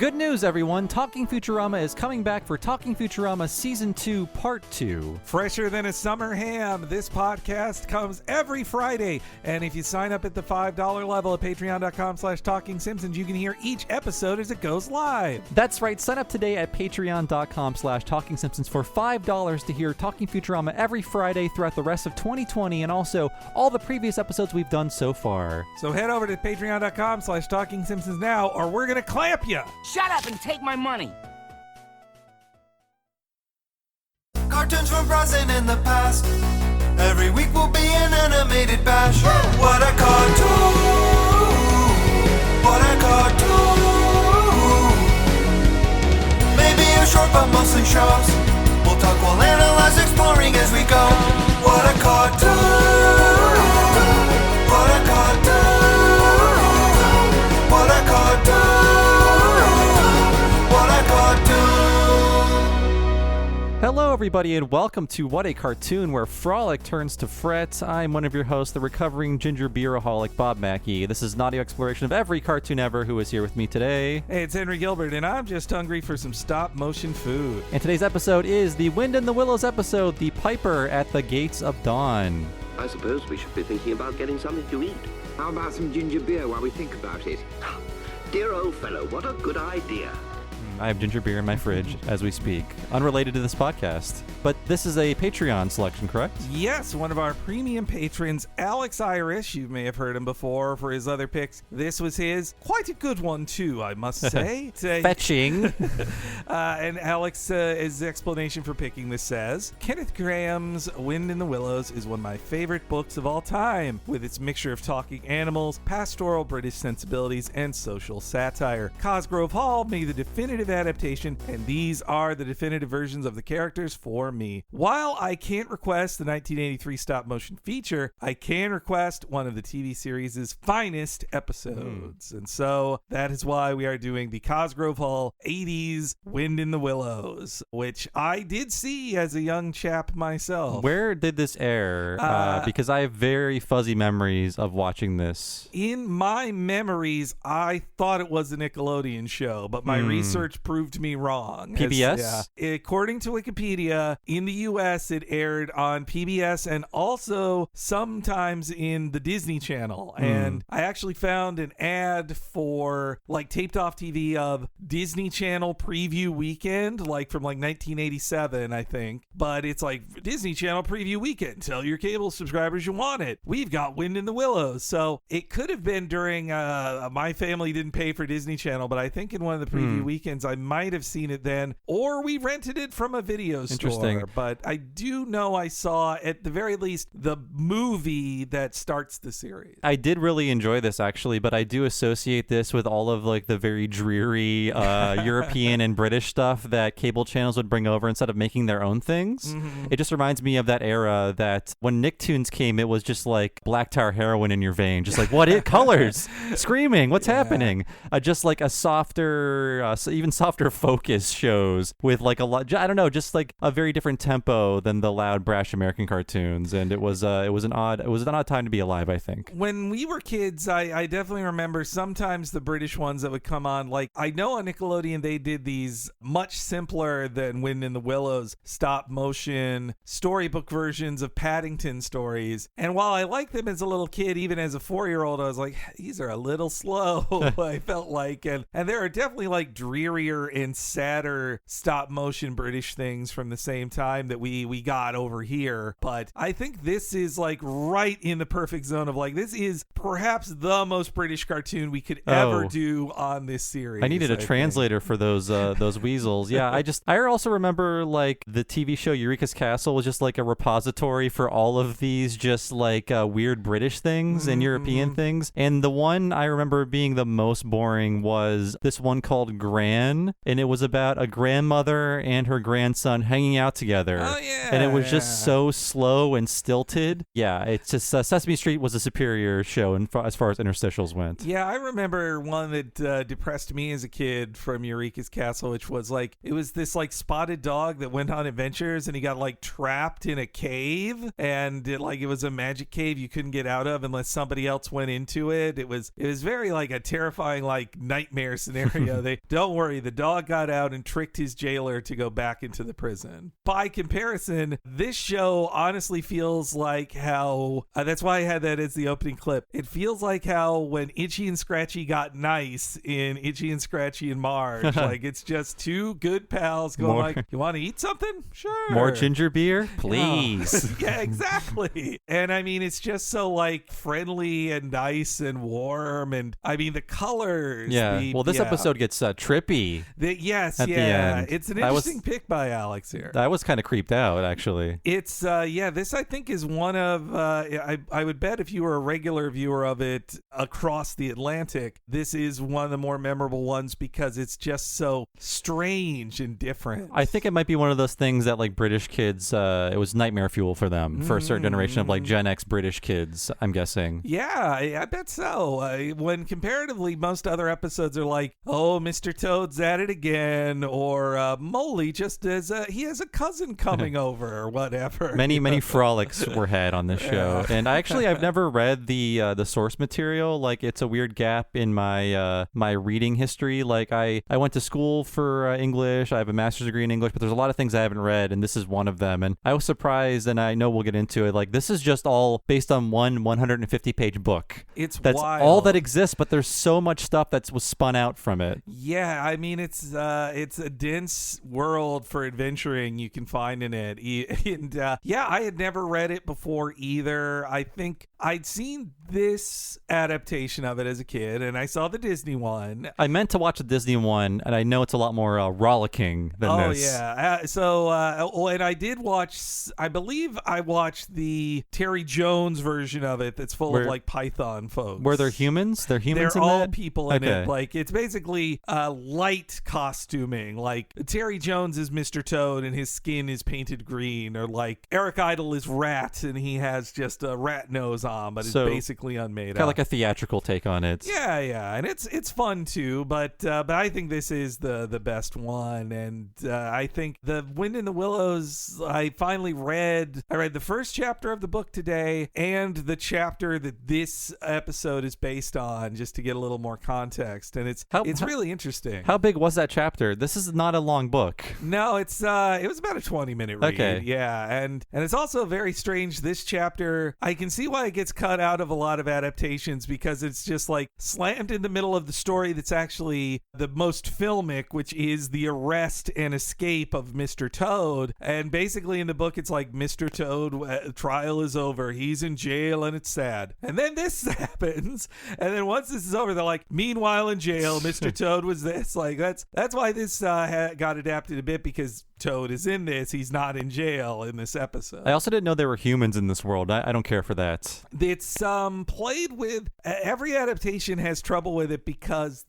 Good news, everyone! Talking Futurama is coming back for Talking Futurama Season 2, Part 2. Fresher than a summer ham, this podcast comes every Friday. And if you sign up at the $5 level at patreon.com/TalkingSimpsons, you can hear each episode as it goes live. That's right. Sign up today at patreon.com/TalkingSimpsons for $5 to hear Talking Futurama every Friday throughout the rest of 2020 and also all the previous episodes we've done so far. So head over to patreon.com/TalkingSimpsons now, or we're going to clamp you. Shut up and take my money. Cartoons from present in the past. Every week will be an animated bash. What a cartoon! What a cartoon! Maybe a short but mostly shows. We'll talk, we'll analyze, exploring as we go. What a cartoon! What a cartoon! What a cartoon! Hello, everybody, and welcome to What a Cartoon, where frolic turns to fret. I'm one of your hosts, the recovering ginger beeraholic, Bob Mackey. This is an audio exploration of every cartoon ever. Who is here with me today? Hey, it's Henry Gilbert, and I'm just hungry for some stop-motion food. And today's episode is the Wind in the Willows episode, The Piper at the Gates of Dawn. I suppose we should be thinking about getting something to eat. How about some ginger beer while we think about it? Dear old fellow, what a good idea. I have ginger beer in my fridge as we speak, unrelated to this podcast. But this is a Patreon selection, correct? Yes, one of our premium patrons, Alex Irish, you may have heard him before for his other picks. This was his. Quite a good one, too, I must say. Fetching. And Alex's explanation for picking this says, Kenneth Graham's Wind in the Willows is one of my favorite books of all time, with its mixture of talking animals, pastoral British sensibilities, and social satire. Cosgrove Hall made the definitive adaptation, and these are the definitive versions of the characters for me. While I can't request the 1983 stop-motion feature, I can request one of the TV series' finest episodes. And so that is why we are doing the Cosgrove Hall 80s Wind in the Willows, which I did see as a young chap myself. Where did this air? Because I have very fuzzy memories of watching this. In my memories, I thought it was a Nickelodeon show, but my research proved me wrong. PBS? According to Wikipedia, in the U.S., it aired on PBS and also sometimes in the Disney Channel. And I actually found an ad for like taped off TV of Disney Channel Preview Weekend, like from like 1987, I think. But it's like Disney Channel Preview Weekend. Tell your cable subscribers you want it. We've got Wind in the Willows. So it could have been during my family didn't pay for Disney Channel, but I think in one of the preview weekends I might have seen it then, or we rented it from a video store. Interesting. But I do know I saw, at the very least, the movie that starts the series. I did really enjoy this, actually, but I do associate this with all of like the very dreary European and British stuff that cable channels would bring over instead of making their own things. It just reminds me of that era that when Nicktoons came, it was just like black tar heroin in your vein, just like colors, screaming, what's happening? Just like a softer, even softer focus shows with like a lot, I don't know, just like a very different tempo than the loud, brash American cartoons. And it was an odd time to be alive, I think. When we were kids, I definitely remember sometimes the British ones that would come on. Like, I know on Nickelodeon they did these much simpler than Wind in the Willows stop motion storybook versions of Paddington stories. And while I liked them as a little kid, even as a 4-year-old, I was like, these are a little slow, I felt like. And there are definitely like drearier and sadder stop motion British things from the same time that we got over here. But I think this is like right in the perfect zone of like, this is perhaps the most British cartoon we could ever do on this series. I needed a translator for those weasels. Yeah, I also remember like the TV show Eureka's Castle was just like a repository for all of these just like weird British things and European things. And the one I remember being the most boring was this one called Gran. 10, and it was about a grandmother and her grandson hanging out together. Oh, yeah. And it was just so slow and stilted. Yeah, it's just Sesame Street was a superior show as far as interstitials went. Yeah, I remember one that depressed me as a kid from Eureka's Castle, which was like, it was this like spotted dog that went on adventures and he got like trapped in a cave, and it was a magic cave you couldn't get out of unless somebody else went into it. It was very like a terrifying like nightmare scenario. Don't worry, the dog got out and tricked his jailer to go back into the prison. By comparison, this show honestly feels like how that's why I had that as the opening clip. It feels like how when Itchy and Scratchy got nice in Itchy and Scratchy and Marge, like it's just two good pals going like, you want to eat something? Sure. More ginger beer, please. Yeah, exactly. And I mean, it's just so like friendly and nice and warm, and I mean the colors. Yeah. This episode gets trippy. Yes, at the end. It's an interesting pick by Alex here. I was kind of creeped out, actually. It's this I think is one of I would bet if you were a regular viewer of it across the Atlantic, this is one of the more memorable ones because it's just so strange and different. I think it might be one of those things that like British kids, it was nightmare fuel for them, for a certain generation of like Gen X British kids, I'm guessing. Yeah, I bet so. When comparatively most other episodes are like, oh, Mr. Toad's at it again, or Moley just he has a cousin coming over or whatever. Many frolics were had on this show. And I've never read the source material. Like it's a weird gap in my my reading history. Like I went to school for English. I have a master's degree in English, but there's a lot of things I haven't read, and this is one of them. And I was surprised, and I know we'll get into it. Like this is just all based on one 150-page book. That's wild. all that exists, but there's so much stuff that was spun out from it. Yeah, I mean it's a dense world for adventuring you can find in it. And I had never read it before either. I think I'd seen this adaptation of it as a kid, and I saw the Disney one. I meant to watch the Disney one, and I know it's a lot more rollicking than this. Oh, yeah. And I did watch, I believe I watched the Terry Jones version of it that's full of like Python folks. Were there humans? They're humans They're in all that? people in it. Like, it's basically light costuming. Like, Terry Jones is Mr. Toad, and his skin is painted green. Or like, Eric Idle is Rat, and he has just a rat nose on, but it's basically unmade Kind of like a theatrical take on it. Yeah, and it's fun too, but I think this is the best one, and I think the Wind in the Willows. I finally read the first chapter of the book today, and the chapter that this episode is based on, just to get a little more context, and it's really interesting. How big was that chapter? This is not a long book. No, it was about a 20-minute read. Okay. Yeah, and it's also very strange. This chapter, I can see why it gets cut out of a lot of adaptations, because it's just like slammed in the middle of the story that's actually the most filmic, which is the arrest and escape of Mr. Toad. And basically in the book, it's like Mr. Toad, trial is over. He's in jail and it's sad. And then this happens. And then once this is over, they're like, meanwhile in jail, Mr. Toad was this. Like that's why this got adapted a bit, because Toad is in this. He's not in jail in this episode. I also didn't know there were humans in this world. I don't care for that. It's played with. Every adaptation has trouble with it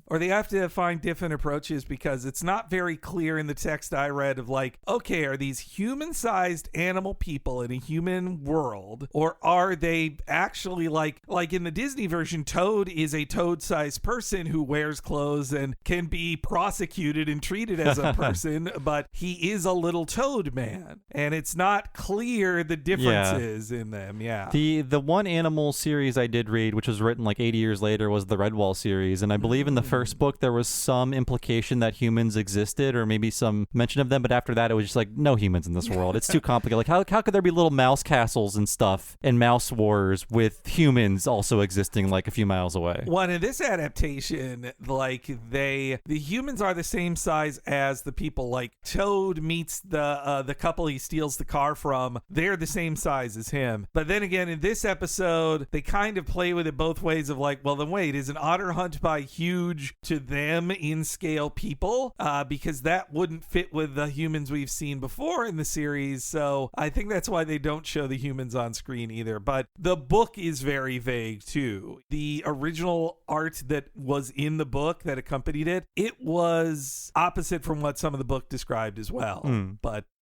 or they have to find different approaches, because it's not very clear in the text I read of like, okay, are these human-sized animal people in a human world, or are they actually like in the Disney version, Toad is a toad-sized person who wears clothes and can be prosecuted and treated as a person, but he is a little toad man, and it's not clear the differences in them. Yeah. The one animal series I did read, which was written like 80 years later, was the Redwall series, and I believe in the first book there was some implication that humans existed, or maybe some mention of them, but after that it was just like, no humans in this world. It's too complicated. Like how could there be little mouse castles and stuff and mouse wars with humans also existing like a few miles away? Well, in this adaptation, like the humans are the same size as the people. Like Toad meets the couple he steals the car from. They're the same size as him. But then again, in this episode, they kind kind of play with it both ways of like, well, then wait, is an otter hunt by huge to them in scale people? Because that wouldn't fit with the humans we've seen before in the series. So I think that's why they don't show the humans on screen either. But the book is very vague too. The original art that was in the book that accompanied it, it was opposite from what some of the book described as well.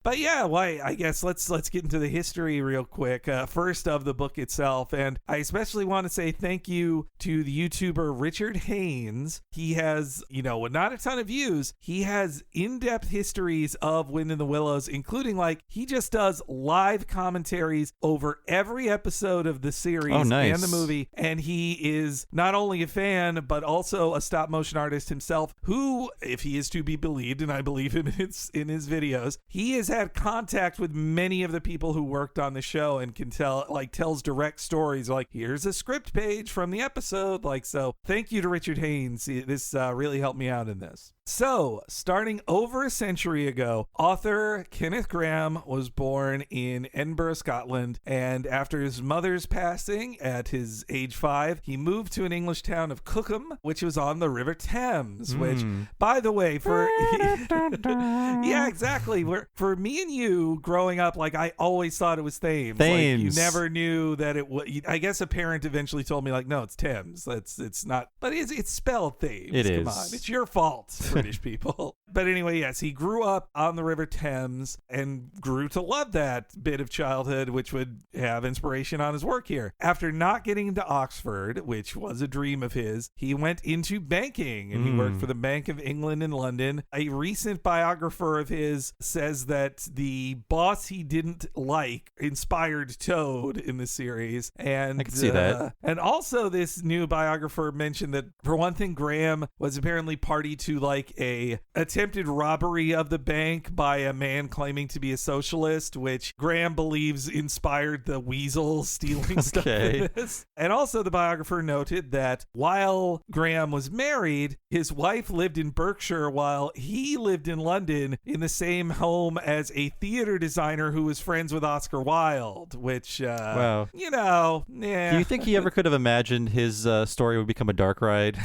But yeah, why? I guess let's get into the history real quick. First of the book itself, and I especially want to say thank you to the YouTuber Richard Haynes. He has, not a ton of views. He has in-depth histories of Wind in the Willows, including he just does live commentaries over every episode of the series and the movie. And he is not only a fan, but also a stop motion artist himself. Who, if he is to be believed, and I believe him in his videos, he is had contact with many of the people who worked on the show and can tells direct stories here's a script page from the episode. So thank you to Richard Haynes. This really helped me out in this. So, starting over a century ago, author Kenneth Grahame was born in Edinburgh, Scotland, and after his mother's passing at his age 5, he moved to an English town of Cookham, which was on the River Thames, which, by the way, yeah, exactly. For me and you growing up, I always thought it was Thames. You never knew that it was. I guess a parent eventually told me, no, it's Thames. It's not, but it's spelled Thames. Come on, it's your fault. British people. But anyway, yes, he grew up on the River Thames and grew to love that bit of childhood, which would have inspiration on his work here. After not getting into Oxford, which was a dream of his, he went into banking and he worked for the Bank of England in London. A recent biographer of his says that the boss he didn't like inspired Toad in the series. And I can see that. And also this new biographer mentioned that, for one thing, Grahame was apparently party to a attempted robbery of the bank by a man claiming to be a socialist, which Grahame believes inspired the weasel stealing stuff in this. And also the biographer noted that while Grahame was married, his wife lived in Berkshire while he lived in London in the same home as a theater designer who was friends with Oscar Wilde, which, wow. Yeah. Do you think he ever could have imagined his story would become a dark ride?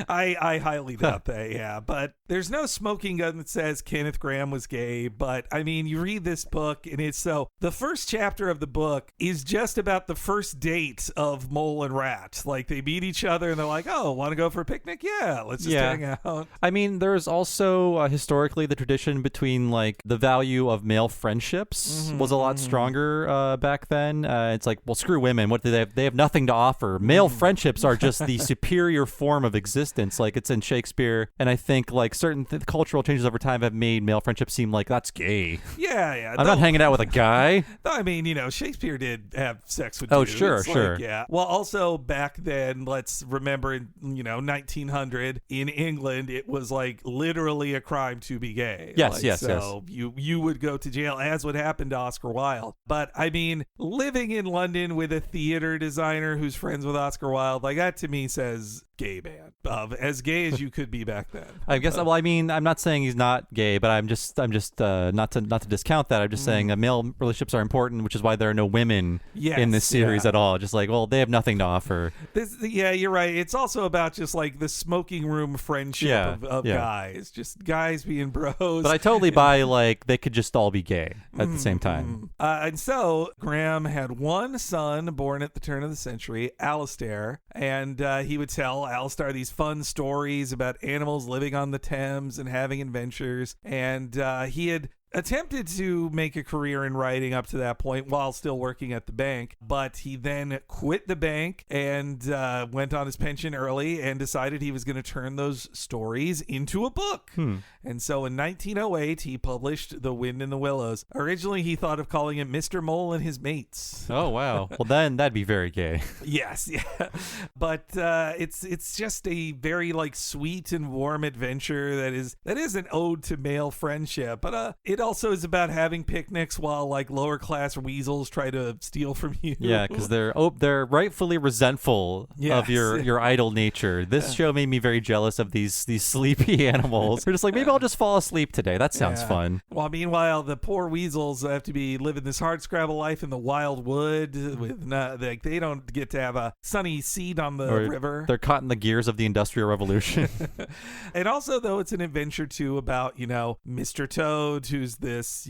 I highly doubt that, yeah. But there's no smoking gun that says Kenneth Grahame was gay. But I mean, you read this book and it's the first chapter of the book is just about the first date of Mole and Rat. They meet each other and they're like, oh, want to go for a picnic? Yeah, let's just hang out. I mean, there's also historically the tradition between the value of male friendships was a lot stronger back then. It's well, screw women. What do they have? They have nothing to offer. Male friendships are just the superior form of existence. It's in Shakespeare. And I think certain cultural changes over time have made male friendships seem like that's gay. Yeah. I'm not hanging out with a guy. I mean, Shakespeare did have sex with dudes. Oh, sure. Yeah. Well, also back then, let's remember in 1900 in England, it was literally a crime to be gay. Yes. So you would go to jail, as would happen to Oscar Wilde. But I mean, living in London with a theater designer who's friends with Oscar Wilde, that to me says gay man, as gay as you could be back then. I guess. Well, I mean, I'm not saying he's not gay, but I'm just not to discount that. I'm just saying that male relationships are important, which is why there are no women in this series at all. Just well, they have nothing to offer. Yeah, you're right. It's also about just the smoking room friendship of guys, just guys being bros. But I totally buy they could just all be gay at the same time. And so Grahame had one son born at the turn of the century, Alistair, and he would tell Alistair these fun stories about animals living on the Thames and having adventures. And he had attempted to make a career in writing up to that point while still working at the bank, but he then quit the bank and went on his pension early and decided he was going to turn those stories into a book. And so in 1908, he published The Wind in the Willows. Originally, he thought of calling it Mr. Mole and His Mates. Oh, wow. Well, then that'd be very gay. Yes, yeah. But it's just a very sweet and warm adventure that is an ode to male friendship, but it It also is about having picnics while like lower class weasels try to steal from you. Yeah, because they're rightfully resentful of your idle nature. This show made me very jealous of these sleepy animals. They're just like, maybe I'll just fall asleep today. That sounds fun. Well, meanwhile, the poor weasels have to be living this hardscrabble life in the wild wood with like they don't get to have a sunny seat on the river. They're caught in the gears of the Industrial Revolution. And also, though, it's an adventure too about, Mr. Toad, who's this,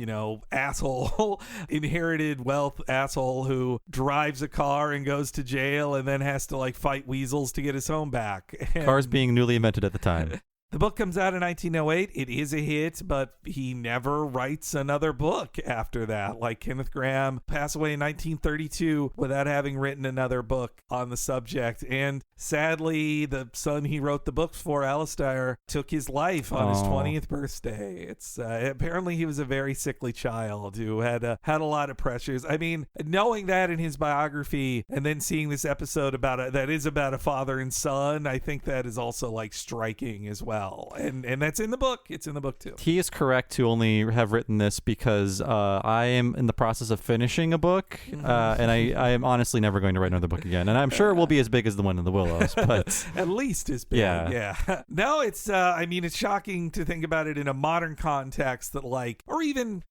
asshole, inherited wealth asshole who drives a car and goes to jail and then has to like fight weasels to get his home back. And Cars being newly invented at the time. the book comes out in 1908. It is a hit, but he never writes another book after that. Like Kenneth Grahame passed away in 1932 without having written another book on the subject. And sadly, the son he wrote the books for, Alistair, took his life on his 20th birthday. It's apparently he was a very sickly child who had a lot of pressures. I mean, knowing that in his biography and then seeing this episode that is about a father and son, I think that is also like striking as well. And that's in the book. It's in the book too. He is correct to only have written this because I am in the process of finishing a book, and I am honestly never going to write another book again. And I'm sure it will be as big as the one in the Willows, but at least as big. Yeah. No, it's it's shocking to think about it in a modern context that or even,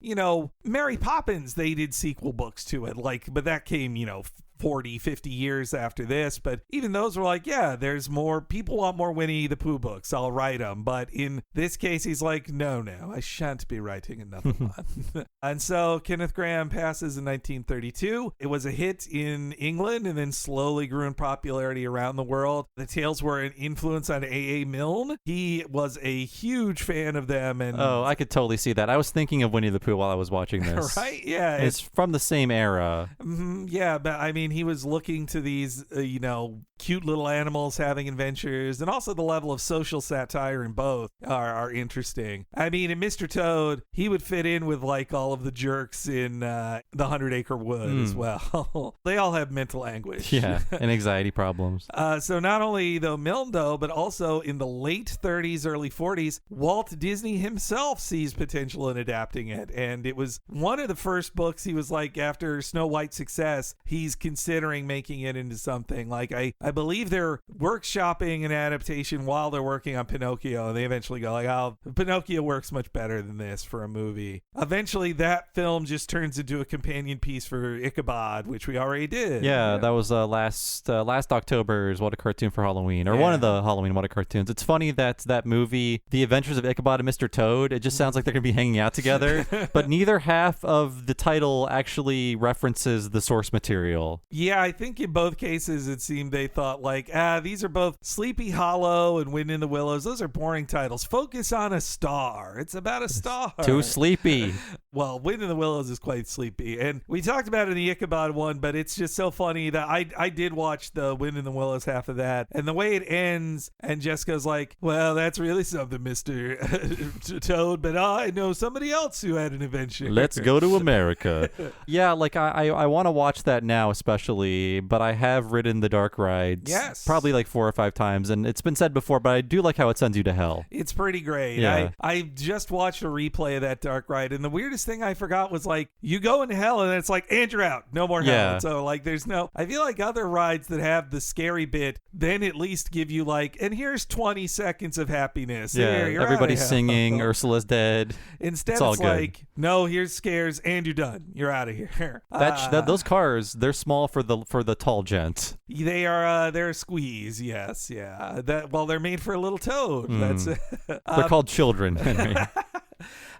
Mary Poppins, they did sequel books to it, but that came, 40, 50 years after this. But even those were like, yeah, there's more. People want more Winnie the Pooh books. I'll write them. But in this case, he's like, no, I shan't be writing another one. And so Kenneth Grahame passes in 1932. It was a hit in England and then slowly grew in popularity around the world. The tales were an influence on A.A. Milne. He was a huge fan of them. And I could totally see that. I was thinking of Winnie the Pooh while I was watching this. Right? Yeah. It's from the same era. Yeah, but I mean, he was looking to these, cute little animals having adventures, and also the level of social satire in both are interesting. I mean, in Mr. Toad, he would fit in with like all of the jerks in the 100 Acre Wood as well. They all have mental anguish. Yeah, and anxiety problems. So not only Milne, but also in the late 30s, early 40s, Walt Disney himself sees potential in adapting it. And it was one of the first books he was like, after Snow White's success, he's considering making it into something. Like, I believe they're workshopping an adaptation while they're working on Pinocchio. They eventually go like, oh, Pinocchio works much better than this for a movie. Eventually, that film just turns into a companion piece for Ichabod, which we already did. Yeah, that was last October's What a Cartoon for Halloween, or one of the Halloween What a Cartoons. It's funny that movie, The Adventures of Ichabod and Mr. Toad, it just sounds like they're going to be hanging out together, but neither half of the title actually references the source material. Yeah, I think in both cases it seemed they thought like, these are both Sleepy Hollow and Wind in the Willows. Those are boring titles. Focus on a star. It's about a star. Too sleepy. Well, Wind in the Willows is quite sleepy. And we talked about it in the Ichabod one, but it's just so funny that I did watch the Wind in the Willows half of that. And the way it ends, and Jessica's like, well, that's really something, Mr. Toad, but I know somebody else who had an adventure. Let's go to America. Yeah, like I want to watch that now especially, but I have ridden the dark rides. Yes. Probably like 4 or 5 times, and it's been said before, but I do like how it sends you to hell. It's pretty great. Yeah. I just watched a replay of that dark ride, and the weirdest thing I forgot was like, you go into hell and it's like, and you're out. No more hell. Yeah. So like I feel like other rides that have the scary bit then at least give you like, and here's 20 seconds of happiness. Yeah, Here, everybody's singing, Ursula's dead. Instead it's all it's good. like, no, here's scares and you're done. You're out of here. Those cars, they're small for the tall gent. They are they're a squeeze, yes, yeah. They're made for a little toad. That's they're called children, Henry.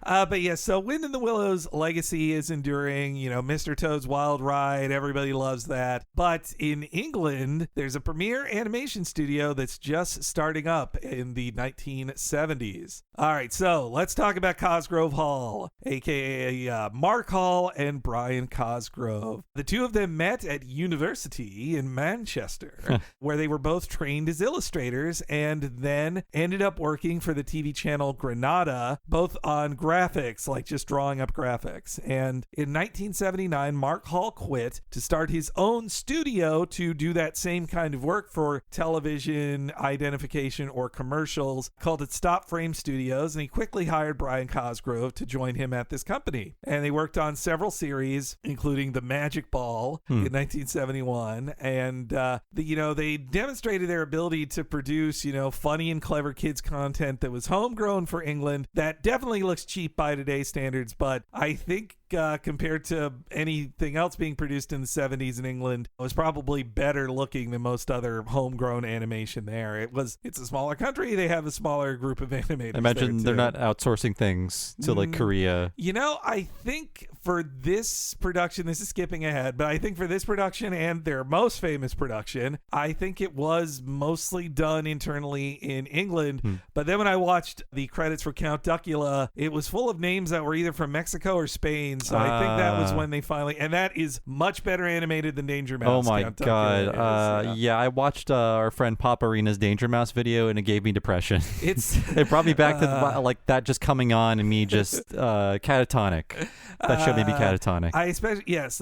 But yeah, so Wind in the Willows legacy is enduring. Mr. Toad's Wild Ride, everybody loves that. But in England, there's a premiere animation studio that's just starting up in the 1970s. All right, so let's talk about Cosgrove Hall, aka Mark Hall and Brian Cosgrove. The two of them met at university in Manchester, where they were both trained as illustrators and then ended up working for the TV channel Granada, both on graphics, like just drawing up graphics. And in 1979, Mark Hall quit to start his own studio to do that same kind of work for television, identification, or commercials, called it Stop Frame Studio. Studios, and he quickly hired Brian Cosgrove to join him at this company. And they worked on several series, including The Magic Ball in 1971. And, they demonstrated their ability to produce, funny and clever kids content that was homegrown for England. That definitely looks cheap by today's standards, but I think compared to anything else being produced in the 70s in England, it was probably better looking than most other homegrown animation there. It's a smaller country. They have a smaller group of animators. I imagine they're not outsourcing things to like Korea. I think for this production, this is skipping ahead, but I think for this production and their most famous production, I think it was mostly done internally in England. But then when I watched the credits for Count Duckula, it was full of names that were either from Mexico or Spain. So I think that was when they finally, and that is much better animated than Danger Mouse. Oh my Count God. Duckula is, yeah, I watched our friend Pop Arena's Danger Mouse video and it gave me depression. It brought me back to like that just coming on and me just catatonic. That show made me catatonic.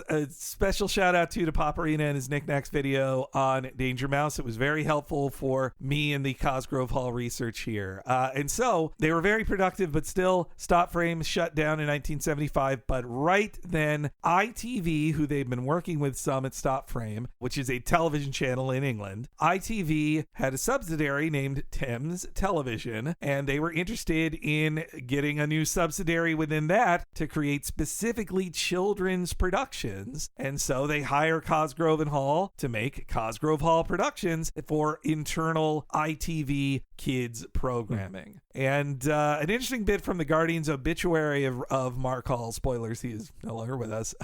A special shout out to Pop Arena and his Knickknacks video on Danger Mouse. It was very helpful for me and the Cosgrove Hall research here. And so they were very productive, but still Stop Frame shut down in 1975. But right then, ITV, who they've been working with some at Stop Frame, which is a television channel in England, ITV had a subsidiary named Thames Television, and they were interested in getting a new subsidiary within that to create specifically children's productions. And so they hire Cosgrove and Hall to make Cosgrove Hall Productions for internal ITV kids programming. And an interesting bit from the Guardian's obituary of Mark Hall, spoilers, he is no longer with us,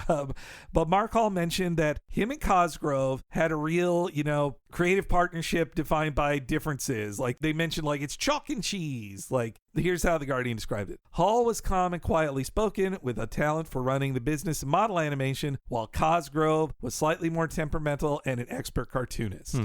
but Mark Hall mentioned that him and Cosgrove had a real, creative partnership defined by differences. Like they mentioned, like it's chalk and cheese. Like here's how the Guardian described it. Hall was calm and quietly spoken with a talent for running the business and model animation, while Cosgrove was slightly more temperamental and an expert cartoonist.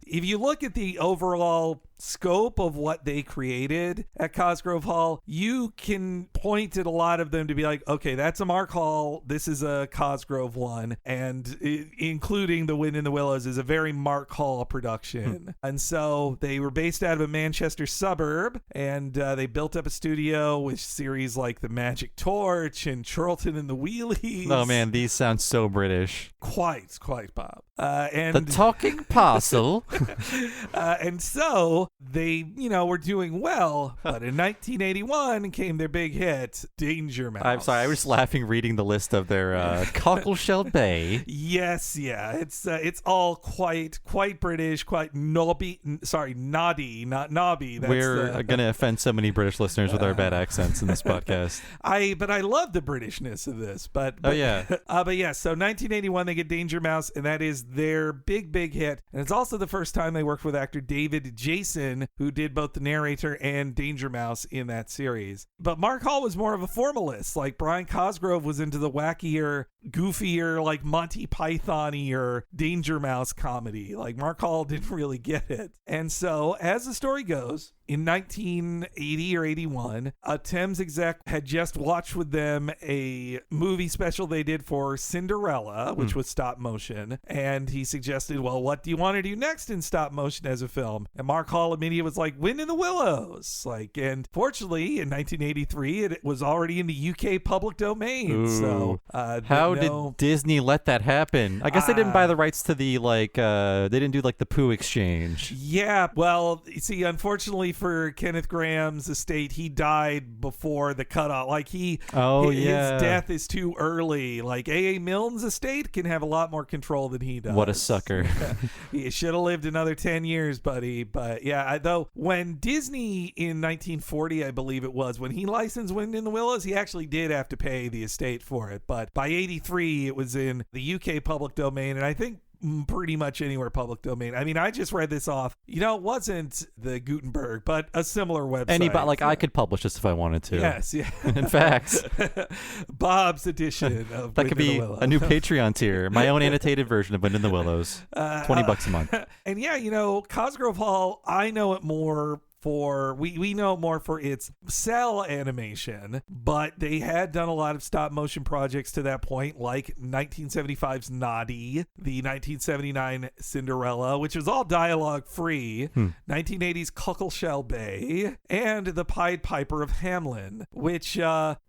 If you look at the overall scope of what they created at Cosgrove Hall, you can point at a lot of them to be like, okay, that's a Mark Hall, this is a Cosgrove one, and including The Wind in the Willows is a very Mark Hall production. And so they were based out of a Manchester suburb, and they built up a studio with series like The Magic Torch and Chorlton and the Wheelies. Oh man, these sound so British. Quite, Bob. And the talking parcel. And so they, were doing well, but in 1981 came their big hit, Danger Mouse. I'm sorry, I was laughing reading the list of their Cockleshell Bay. Yes, yeah, it's all quite British, quite naughty, not knobby. We're gonna offend so many British listeners with our bad accents in this podcast. But I love the Britishness of this. But so 1981 they get Danger Mouse, and that is their big hit, and it's also the first time they worked with actor David Jason, who did both the narrator and Danger Mouse in that series. But Mark Hall was more of a formalist. Like Brian Cosgrove was into the wackier, goofier, like Monty Python-ier Danger Mouse comedy. Like Mark Hall didn't really get it. And so, as the story goes, in 1980 or 81, a Thames exec had just watched with them a movie special they did for Cinderella, which was stop motion. And he suggested, well, what do you want to do next in stop motion as a film? And Mark Hall immediately was like, Wind in the Willows. And fortunately, in 1983, it was already in the UK public domain. Ooh. So how did Disney let that happen? I guess they didn't buy the rights to the they didn't do like the Pooh exchange. Yeah, well, you see, unfortunately for Kenneth Graham's estate, he died before the cutoff. His death is too early. Like A.A. Milne's estate can have a lot more control than he does. What a sucker. He should have lived another 10 years, buddy. But yeah, though when Disney in 1940, I believe it was, when he licensed Wind in the Willows, he actually did have to pay the estate for it. But by 83, it was in the UK public domain, and I think pretty much anywhere public domain. I mean, I just read this off. It wasn't the Gutenberg, but a similar website. I could publish this if I wanted to. Yes, yeah. In fact, Bob's edition of that could be a new Patreon tier. My own annotated version of Wind in the Willows. $20 a month. And yeah, Cosgrove Hall, I know it more for, we know more for its cell animation, but they had done a lot of stop motion projects to that point, like 1975's Noddy, the 1979 Cinderella, which was all dialogue free, 1980's Cockleshell Bay, and the Pied Piper of Hamelin, which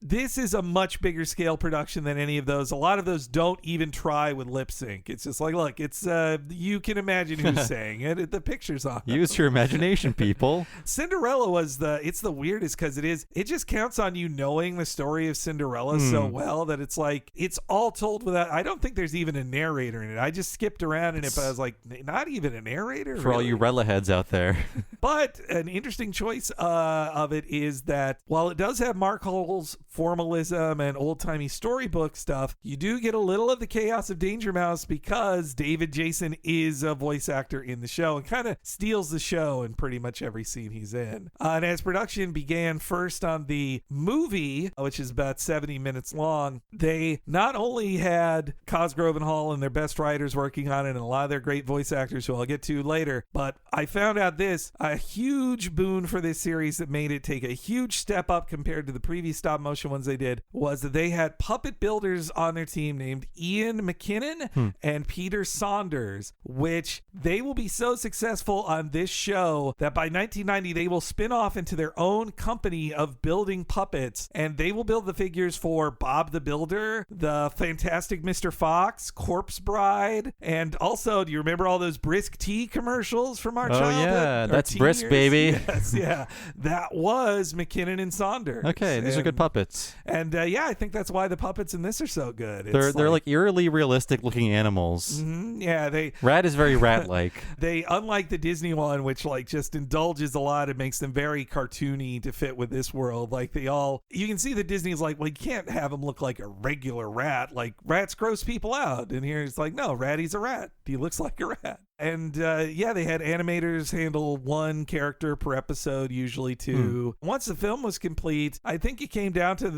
this is a much bigger scale production than any of those. A lot of those don't even try with lip sync. It's just like, look, it's you can imagine who's saying it. The picture's on. Use your imagination, people. Cinderella was it's the weirdest because it just counts on you knowing the story of Cinderella so well that it's like it's all told without. I don't think there's even a narrator in it. I just skipped around in it, but I was like, not even a narrator for all you Rella heads out there. But an interesting choice of it is that while it does have Mark Hull's formalism and old-timey storybook stuff, you do get a little of the chaos of Danger Mouse because David Jason is a voice actor in the show and kind of steals the show in pretty much every scene he's in. And as production began first on the movie, which is about 70 minutes long, they not only had Cosgrove and Hall and their best writers working on it and a lot of their great voice actors who I'll get to later, but I found out a huge boon for this series that made it take a huge step up compared to the previous stop motion ones they did was that they had puppet builders on their team named Ian McKinnon and Peter Saunders, which they will be so successful on this show that by 1990 they will spin off into their own company of building puppets, and they will build the figures for Bob the Builder, the Fantastic Mr. Fox, Corpse Bride, and also, do you remember all those Brisk Tea commercials from our childhood? Yeah, that's Brisk, years? baby. Yes, yeah. That was McKinnon and Saunders. Okay, these are good puppets. And yeah, I think that's why the puppets in this are so good. They're like eerily realistic looking animals. Yeah, Rat is very rat-like. They, unlike the Disney one, which like just indulges a lot and makes them very cartoony to fit with this world. Like you can see that Disney's like, well, you can't have them look like a regular rat. Like rats gross people out. And here it's like, no, Ratty's a rat. He looks like a rat. And yeah, they had animators handle one character per episode, usually two. Once the film was complete, I think it came down to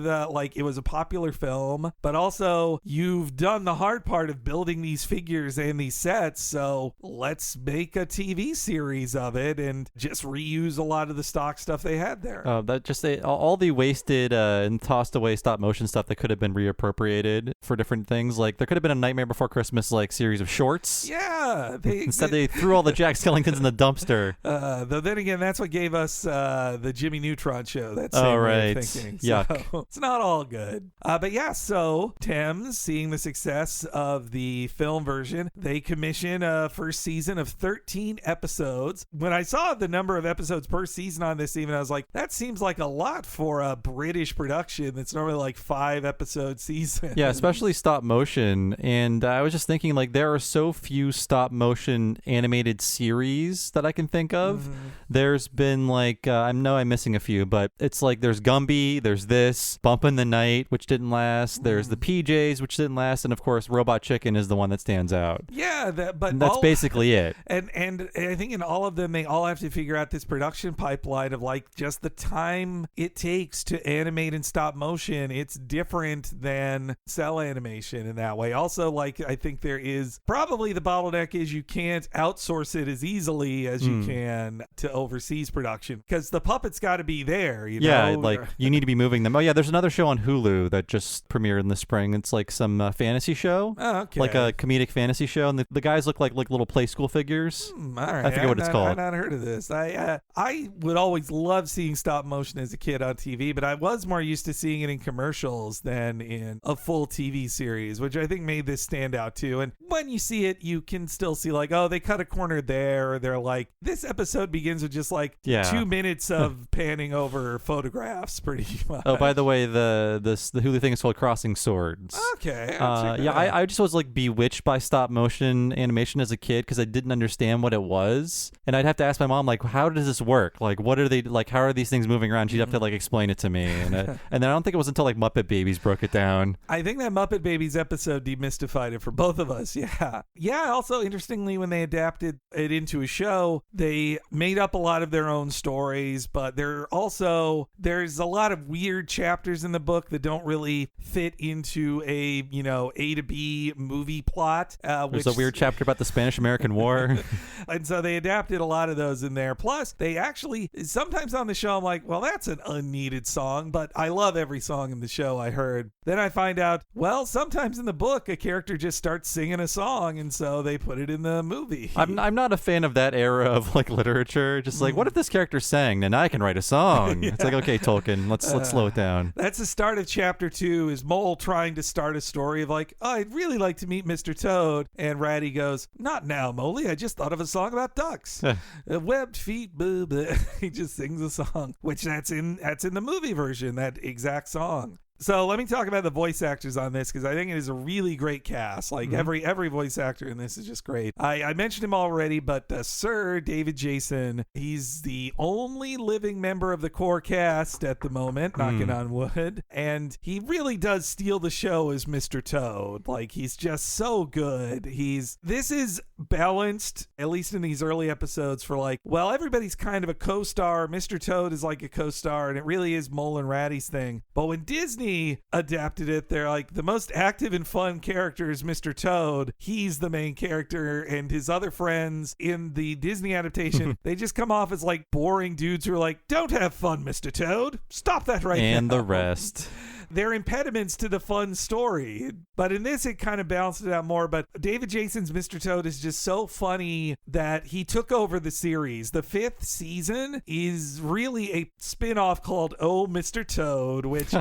it was a popular film, but also you've done the hard part of building these figures and these sets, so let's make a TV series of it and just reuse a lot of the stock stuff they had there. All the wasted and tossed away stop motion stuff that could have been reappropriated for different things. Like there could have been a Nightmare Before Christmas like series of shorts. Yeah, instead they threw all the Jack Skellingtons in the dumpster. Though then again, that's what gave us the Jimmy Neutron show. That same way of thinking. Yuck. So, it's not all good. But yeah, so Thames, seeing the success of the film version, they commission a first season of 13 episodes. When I saw the number of episodes per season on this, even I was like, that seems like a lot for a British production that's normally like 5-episode season. Yeah, especially stop motion. And I was just thinking, like, there are so few stop motion animated series that I can think of. There's been like I know I'm missing a few, but it's like there's Gumby, there's this Bump in the Night, which didn't last, there's the PJs, which didn't last, and of course Robot Chicken is the one that stands out. Yeah, but that's basically it. And I think in all of them they all have to figure out this production pipeline of like just the time it takes to animate in stop motion. It's different than cell animation in that way. Also, like I think there is probably the bottleneck is you can't outsource it as easily as you can to overseas production because the puppets got to be there. You know? Like you need to be moving them. Oh yeah, there's another show on Hulu that just premiered in the spring. It's like some fantasy show, like a comedic fantasy show, and the guys look like little play school figures. All right, I forget what it's called. I've not heard of this. I would always love seeing stop motion as a kid on TV, but I was more used to seeing it in commercials than in a full TV series, which I think made this stand out too. And when you see it, you can still see like, oh, they cut a corner there. Or they're like, this episode begins with just like 2 minutes of panning over photographs, pretty much. Oh, by the way, the Hulu thing is called Crossing Swords. Okay. I just was like bewitched by stop motion animation as a kid because I didn't understand what it was, and I'd have to ask my mom like, how does this work? Like, what are they like? How are these things moving around? She'd have to like explain it to me, and then I don't think it was until like Muppet Babies broke it down. I think that Muppet Babies episode demystified it for both of us. Yeah. Also, interestingly, when they adapted it into a show, they made up a lot of their own stories, but there's a lot of weird chapters in the book that don't really fit into a, A to B movie plot. There's a weird chapter about the Spanish-American War. And so they adapted a lot of those in there. Plus, they actually, sometimes on the show, I'm like, well, that's an unneeded song, but I love every song in the show I heard. Then I find out, well, sometimes in the book, a character just starts singing a song, and so they put it in the movie. I'm not a fan of that era of like literature. Just like, what if this character sang and I can write a song? It's like, okay, Tolkien, let's slow it down. That's the start of chapter 2, is Mole trying to start a story of like, oh, I'd really like to meet Mr. Toad. And Ratty goes, not now, Moley. I just thought of a song about ducks. Webbed feet, blah, blah. He just sings a song, which that's in the movie version, that exact song. So let me talk about the voice actors on this, because I think it is a really great cast. Like every voice actor in this is just great. I mentioned him already, but Sir David Jason, he's the only living member of the core cast at the moment, knocking on wood. And he really does steal the show as Mr. Toad. Like, he's just so good. This is balanced, at least in these early episodes, for like, well, everybody's kind of a co-star. Mr. Toad is like a co-star, and it really is Mole and Ratty's thing. But when Disney adapted it, they're like, the most active and fun character is Mr. Toad. He's the main character, and his other friends in the Disney adaptation, they just come off as like boring dudes who are like, don't have fun, Mr. Toad. Stop that right now. And the rest. They're impediments to the fun story. But in this, it kind of balanced it out more. But David Jason's Mr. Toad is just so funny that he took over the series. The 5th season is really a spin-off called Oh, Mr. Toad, which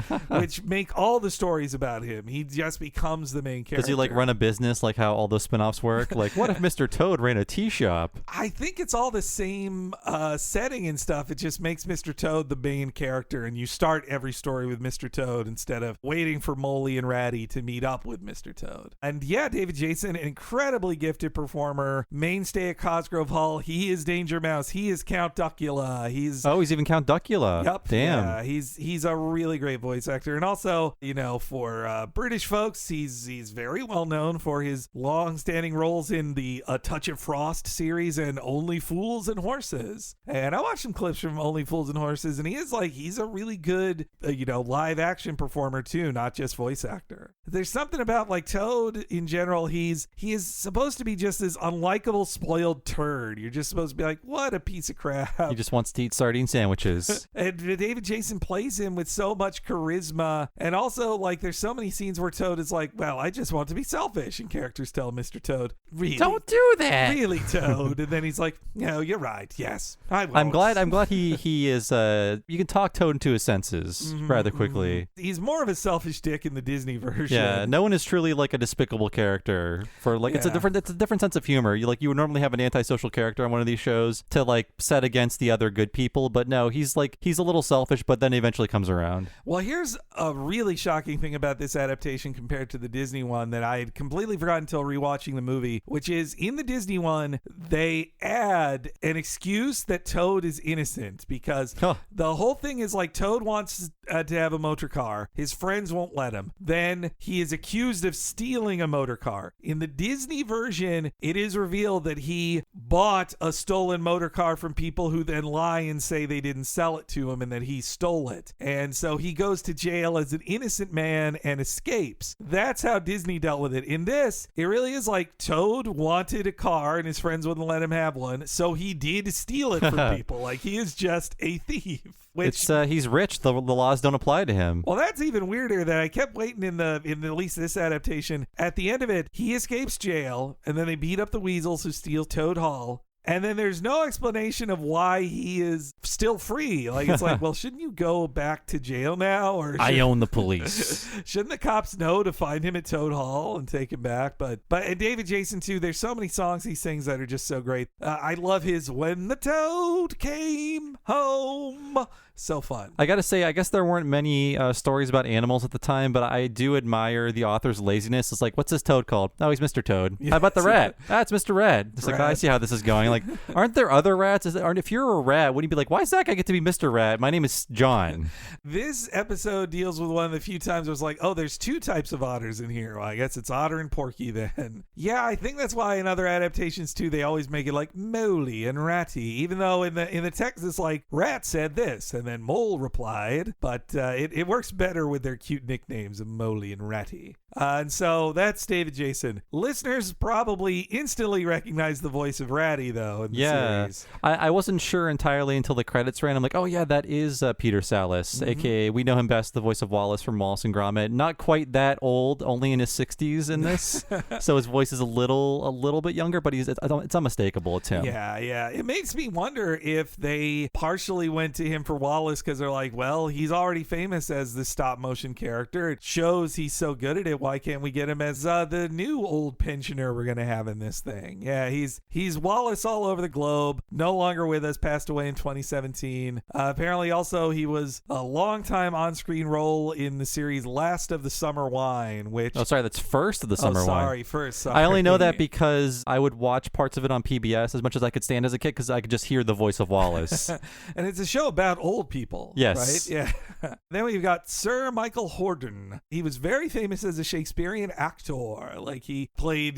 make all the stories about him. He just becomes the main character. Does he like run a business like how all those spin-offs work? Like, what if Mr. Toad ran a tea shop? I think it's all the same setting and stuff. It just makes Mr. Toad the main character, and you start every story with Mr. Toad instead of waiting for Moley and Ratty to meet up with Mr. Toad. And yeah, David Jason, an incredibly gifted performer, mainstay at Cosgrove Hall. He is Danger Mouse. He is Count Duckula. He's even Count Duckula. Yep. Damn. Yeah, he's a really great voice actor. And also, for British folks, he's very well known for his long-standing roles in the A Touch of Frost series and Only Fools and Horses. And I watched some clips from Only Fools and Horses, and he's a really good, live action performer too, not just voice actor. There's something about like Toad in general. He is supposed to be just this unlikable, spoiled turd. You're just supposed to be like, what a piece of crap. He just wants to eat sardine sandwiches. And David Jason plays him with so much charisma. And also, like, there's so many scenes where Toad is like, well, I just want to be selfish. And characters tell Mr. Toad, really? Don't do that. Really, Toad? And then he's like, no, you're right. Yes, I will. I'm glad he is, you can talk Toad into his senses rather quickly. He's more of a selfish dick in the Disney version. Yeah, no one is truly like a despicable charter. For like, it's a different sense of humor. You would normally have an antisocial character on one of these shows to like set against the other good people, but no, he's a little selfish, but then eventually comes around. Well, here's a really shocking thing about this adaptation compared to the Disney one that I had completely forgotten until rewatching the movie, which is in the Disney one, they add an excuse that Toad is innocent, because the whole thing is like Toad wants to have a motor car. His friends won't let him. Then he is accused of stealing a motor car. In the Disney version, it is revealed that he bought a stolen motor car from people who then lie and say they didn't sell it to him and that he stole it. And so he goes to jail as an innocent man and escapes. That's how Disney dealt with it. In this, it really is like Toad wanted a car and his friends wouldn't let him have one, so he did steal it from people. Like, he is just a thief. Which, he's rich. The laws don't apply to him. Well, that's even weirder. That I kept waiting in at least this adaptation. At the end of it, he escapes jail, and then they beat up the weasels who steal Toad Hall. And then there's no explanation of why he is still free. Like, it's like, well, shouldn't you go back to jail now? Or I own the police. Shouldn't the cops know to find him at Toad Hall and take him back? But and David Jason too. There's so many songs he sings that are just so great. I love his "When the Toad Came Home." So fun. I gotta say, I guess there weren't many stories about animals at the time, but I do admire the author's laziness. It's like, what's this toad called? Oh, he's Mr. Toad. How about the rat? That's Mr. Rat. It's like, I see how this is going. Like, aren't there other rats? If you're a rat, wouldn't you be like, why does that guy get to be Mr. Rat? My name is John. This episode deals with one of the few times where it's like, oh, there's two types of otters in here. Well, I guess it's Otter and Porky then. Yeah, I think that's why in other adaptations too, they always make it like Moley and Ratty, even though in the text it's like Rat said this and then Mole replied, but it works better with their cute nicknames of Moley and Ratty. And so that's David Jason. Listeners probably instantly recognize the voice of Ratty, though, in the series. I wasn't sure entirely until the credits ran. I'm like, oh, yeah, that is Peter Sallis, a.k.a. we know him best, the voice of Wallace from Wallace and Gromit. Not quite that old, only in his 60s in this. So his voice is a little bit younger, but it's unmistakable. It's him. Yeah. It makes me wonder if they partially went to him for Wallace because they're like, well, he's already famous as the stop-motion character. It shows he's so good at it. Why can't we get him as the new old pensioner we're going to have in this thing? Yeah, he's Wallace all over the globe. No longer with us, passed away in 2017. Apparently also he was a long-time on-screen role in the series Last of the Summer Wine, which... Oh, sorry, that's First of the Summer Wine. First. I only know that because I would watch parts of it on PBS as much as I could stand as a kid because I could just hear the voice of Wallace. And it's a show about old people. Yes. Right? Yeah. Then we've got Sir Michael Hordern. He was very famous as a Shakespearean actor. Like he played,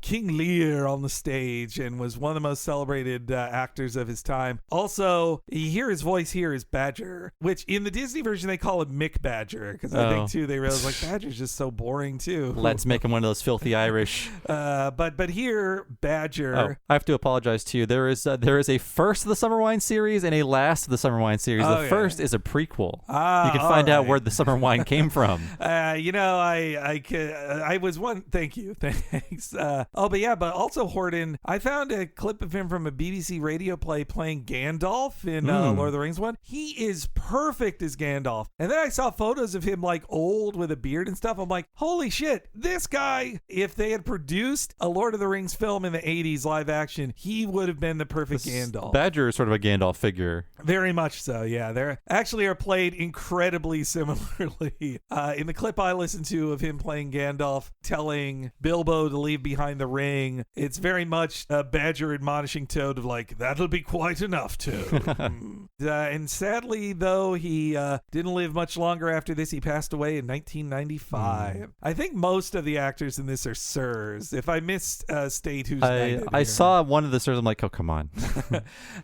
King Lear on the stage and was one of the most celebrated actors of his time. Also, you hear his voice here is Badger, which in the Disney version they call him Mick Badger because I think too they realized like Badger's just so boring too. Let's make him one of those filthy Irish. But here Badger. Oh, I have to apologize to you. There is a First of the Summer Wine series and a Last of the Summer Wine series. The first is a prequel. You can find out where the summer wine came from. I was one. Thank you. Thanks. But also Hordern. I found a clip of him from a BBC radio play playing Gandalf in Lord of the Rings one. He is perfect as Gandalf. And then I saw photos of him like old with a beard and stuff. I'm like, holy shit, this guy, if they had produced a Lord of the Rings film in the 80s live action, he would have been the perfect Gandalf. Badger is sort of a Gandalf figure. Very much so, yeah. They actually are played incredibly similarly. In the clip I listened to of him playing Gandalf, telling Bilbo to leave behind the ring, it's very much Badger admonishing Toad of like, that'll be quite enough, Toad. And sadly, though, he didn't live much longer after this. He passed away in 1995. I think most of the actors in this are sirs. If I misstate who's I saw one of the sirs. I'm like, oh, come on.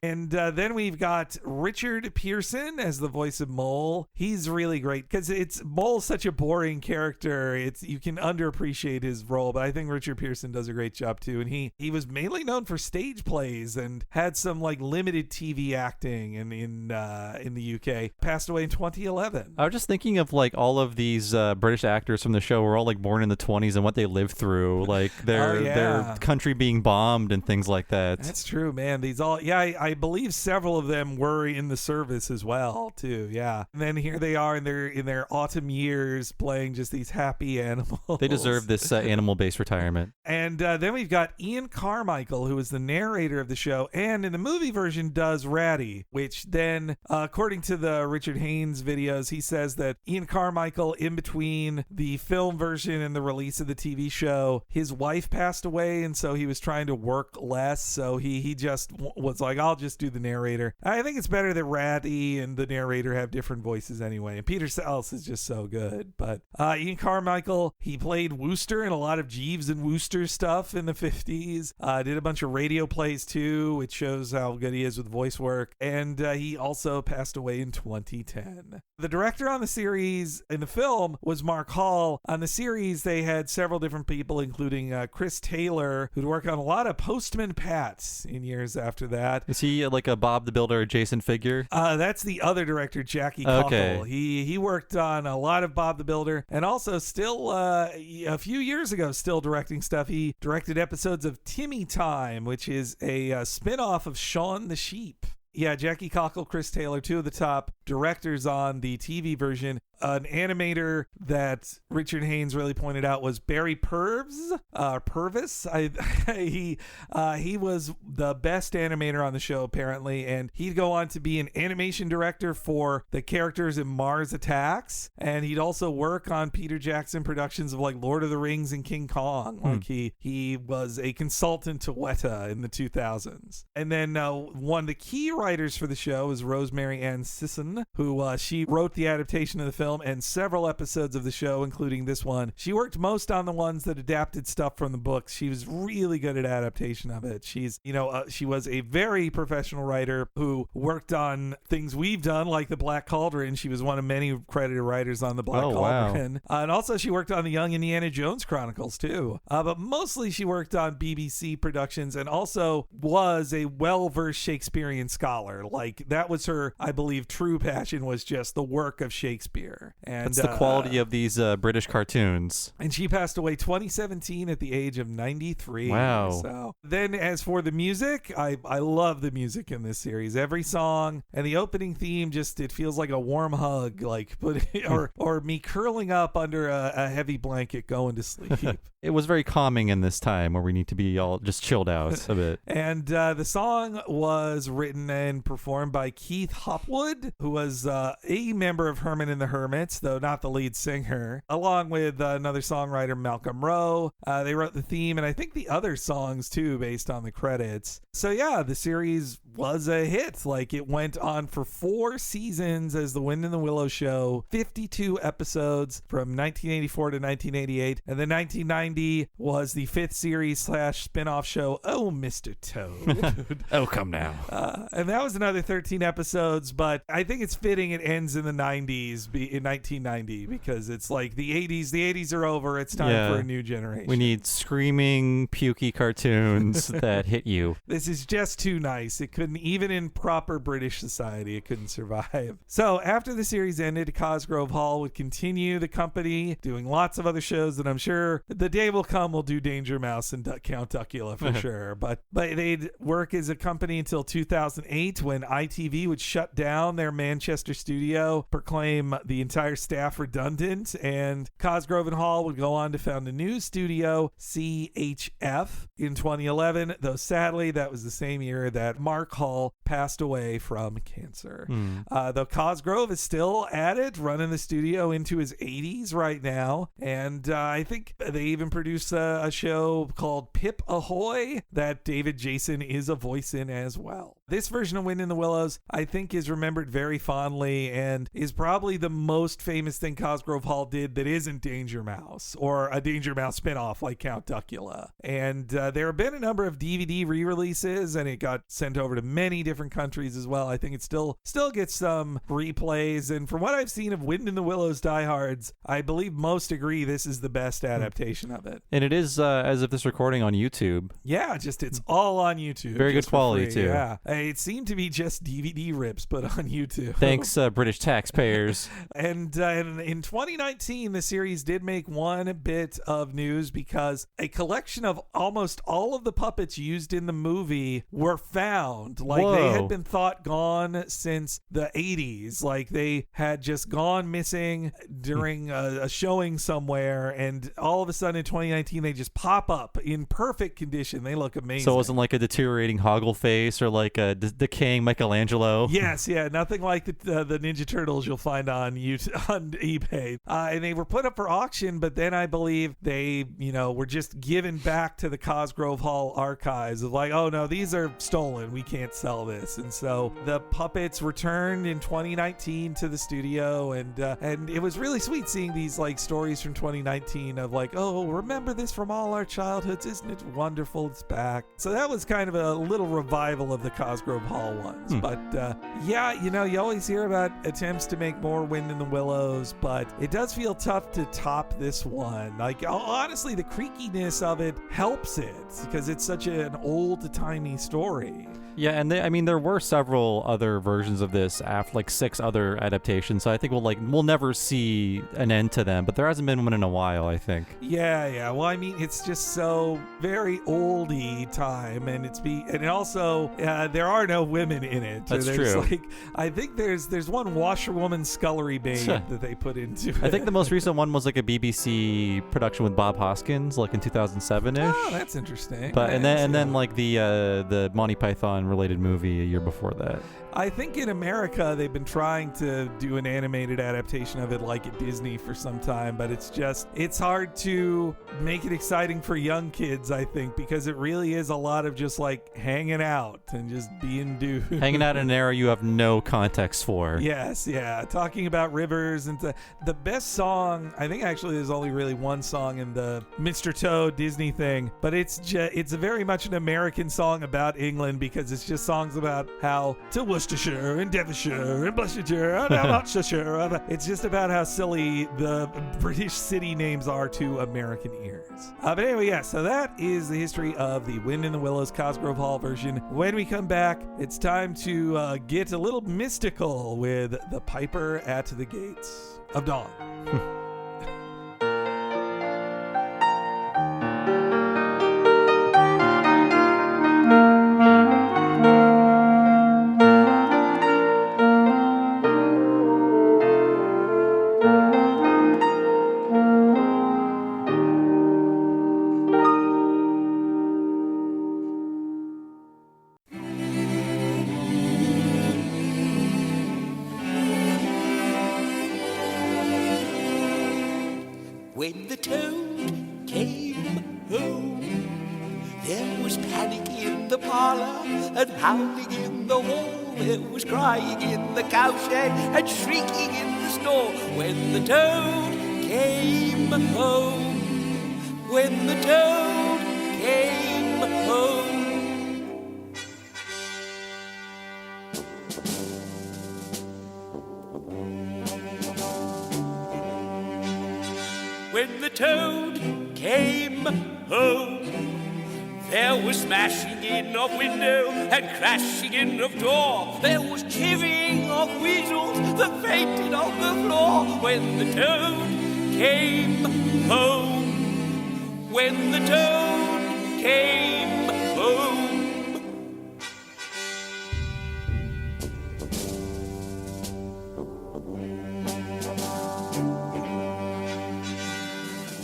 And then we've got Richard Pearson as the voice of Mole. He's really great because Mole's such a boring character. You can underappreciate his role, but I think Richard Pearson does a great job too. And he was mainly known for stage plays and had some like limited TV acting in the UK. Passed away in 2011. I was just thinking of like all of these British actors from the show were all like born in the 20s and what they lived through, like their country being bombed and things like that. That's true, man. I believe several of them were in the service as well too. Yeah. And then here they are in their autumn years playing just these happy animals. They deserve this animal-based retirement. And then we've got Ian Carmichael, who is the narrator of the show, and in the movie version does Ratty, which then, according to the Richard Haynes videos, he says that Ian Carmichael, in between the film version and the release of the TV show, his wife passed away, and so he was trying to work less, so he just was like, I'll just do the narrator. I think it's better that Ratty and the narrator have different voices anyway, and Peter Sallis is just so good. But Ian Carmichael, he played Wooster in a lot of Jeeves and Wooster stuff in the 50s, did a bunch of radio plays too, which shows how good he is with voice work, and he also passed away in 2010. The director on the series in the film was Mark Hall. On the series, they had several different people, including Chris Taylor, who'd work on a lot of Postman Pat in years after that. Is he like a Bob the Builder adjacent figure? That's the other director, Jackie Cockle. Okay. He worked on a lot of Bob the Builder, and also still a few years ago, still directing stuff. He directed episodes of Timmy Time, which is a spin-off of Shaun the Sheep. Yeah, Jackie Cockle, Chris Taylor, two of the top directors on the TV version. An animator that Richard Haynes really pointed out was Barry Purvis. He was the best animator on the show, apparently, and he'd go on to be an animation director for the characters in Mars Attacks, and he'd also work on Peter Jackson productions of like Lord of the Rings and King Kong. Like he was a consultant to Weta in the 2000s. And then one of the key writers for the show is Rosemary Ann Sisson, who she wrote the adaptation of the film and several episodes of the show, including this one. She worked most on the ones that adapted stuff from the books. She was really good at adaptation of it. She's, she was a very professional writer who worked on things we've done, like The Black Cauldron. She was one of many credited writers on The Black Cauldron. Wow. And also she worked on the Young Indiana Jones Chronicles too. But mostly she worked on BBC productions and also was a well-versed Shakespearean scholar. Like that was her, I believe, true passion was just the work of Shakespeare. And that's the quality of these British cartoons. And she passed away 2017 at the age of 93. Wow. So then as for the music, I love the music in this series. Every song and the opening theme, just it feels like a warm hug, like or me curling up under a heavy blanket going to sleep. It was very calming in this time where we need to be all just chilled out a bit. And the song was written and performed by Keith Hopwood, who was a member of Herman and the Hermits, though not the lead singer, along with another songwriter, Malcolm Rowe. They wrote the theme and I think the other songs too, based on the credits. So yeah, the series was a hit. Like it went on for 4 seasons as the Wind in the Willows show, 52 episodes from 1984 to 1988, and then 1990 was the 5th series / spin-off show, Oh, Mr. Toad. Oh, come now. And that was another 13 episodes, but I think it's fitting it ends in the 90s, in 1990, because it's like the 80s are over. It's time for a new generation. We need screaming, pukey cartoons that hit you. This is just too nice. It couldn't, even in proper British society, it couldn't survive. So after the series ended, Cosgrove Hall would continue the company, doing lots of other shows that I'm sure the day will come we'll do Danger Mouse and Count Duckula for sure. But they'd work as a company until 2008 when ITV would shut down their Manchester studio, proclaim the entire staff redundant, and Cosgrove and Hall would go on to found a new studio, CHF, in 2011, though sadly that was the same year that Mark Hall passed away from cancer. Though Cosgrove is still at it, running the studio into his 80s right now, and I think they even produced a show called Pip Ahoy that David Jason is a voice in as well. This version of Wind in the Willows, I think, is remembered very fondly and is probably the most famous thing Cosgrove Hall did that isn't Danger Mouse or a Danger Mouse spinoff like Count Duckula. And there have been a number of DVD re-releases, and it got sent over to many different countries as well. I think it still gets some replays. And from what I've seen of Wind in the Willows diehards, I believe most agree this is the best adaptation of it. And it is as if this recording on YouTube. Yeah, just it's all on YouTube. Very good quality too. Yeah, it seemed to be just DVD rips, but on YouTube. Thanks, British taxpayers. And in 2019, the series did make one bit of news because a collection of almost all of the puppets used in the movie were found. Like they had been thought gone since the 80s. Like they had just gone missing during a showing somewhere, and all of a sudden in 2019 they just pop up in perfect condition. They look amazing. So it wasn't like a deteriorating Hoggle face or like a decaying Michelangelo. Yes, yeah, nothing like the Ninja Turtles you'll find on eBay. And they were put up for auction, but then I believe they, were just given back to the Cosgrove Hall archives of like, oh no, these are stolen. We can't sell this. And so the puppets returned in 2019 to the studio, and it was really sweet seeing these like stories from 2019 of like, oh, remember this from all our childhoods? Isn't it wonderful? It's back. So that was kind of a little revival of the Cosgrove Hall ones. But yeah, you always hear about attempts to make more Wind in the Willows, but it does feel tough to top this one. Like honestly, the creakiness of it helps it because it's such an old-timey story. Yeah, and I mean, there were several other versions of this after, like 6 other adaptations. So I think we'll never see an end to them. But there hasn't been one in a while, I think. Yeah. Well, I mean, it's just so very oldie time, and and also there are no women in it. That's there's true. I think there's one washerwoman scullery maid that they put into it. I think the most recent one was like a BBC production with Bob Hoskins, like in 2007-ish. Oh, that's interesting. But and then like the Monty Python related movie a year before that. I think in America they've been trying to do an animated adaptation of it like at Disney for some time, but it's hard to make it exciting for young kids, I think, because it really is a lot of just like hanging out and just being dudes. Hanging out in an era you have no context for. Yes, yeah. Talking about rivers and the best song, I think actually there's only really one song in the Mr. Toad Disney thing, but it's very much an American song about England because it's just songs about how to Worcestershire and Devonshire and Gloucestershire and Oxfordshire. It's just about how silly the British city names are to American ears. But anyway, yeah, so that is the history of the Wind in the Willows Cosgrove Hall version. When we come back, it's time to get a little mystical with the Piper at the Gates of Dawn. When the toad came home, there was panic in the parlor and howling in the hall. There was crying in the cowshed and shrieking in the store. When the toad came home, when the toad came home. When the toad came home, there was smashing in of window and crashing in of door. There was chivying of weasels that fainted on the floor. When the toad came home, when the toad came home.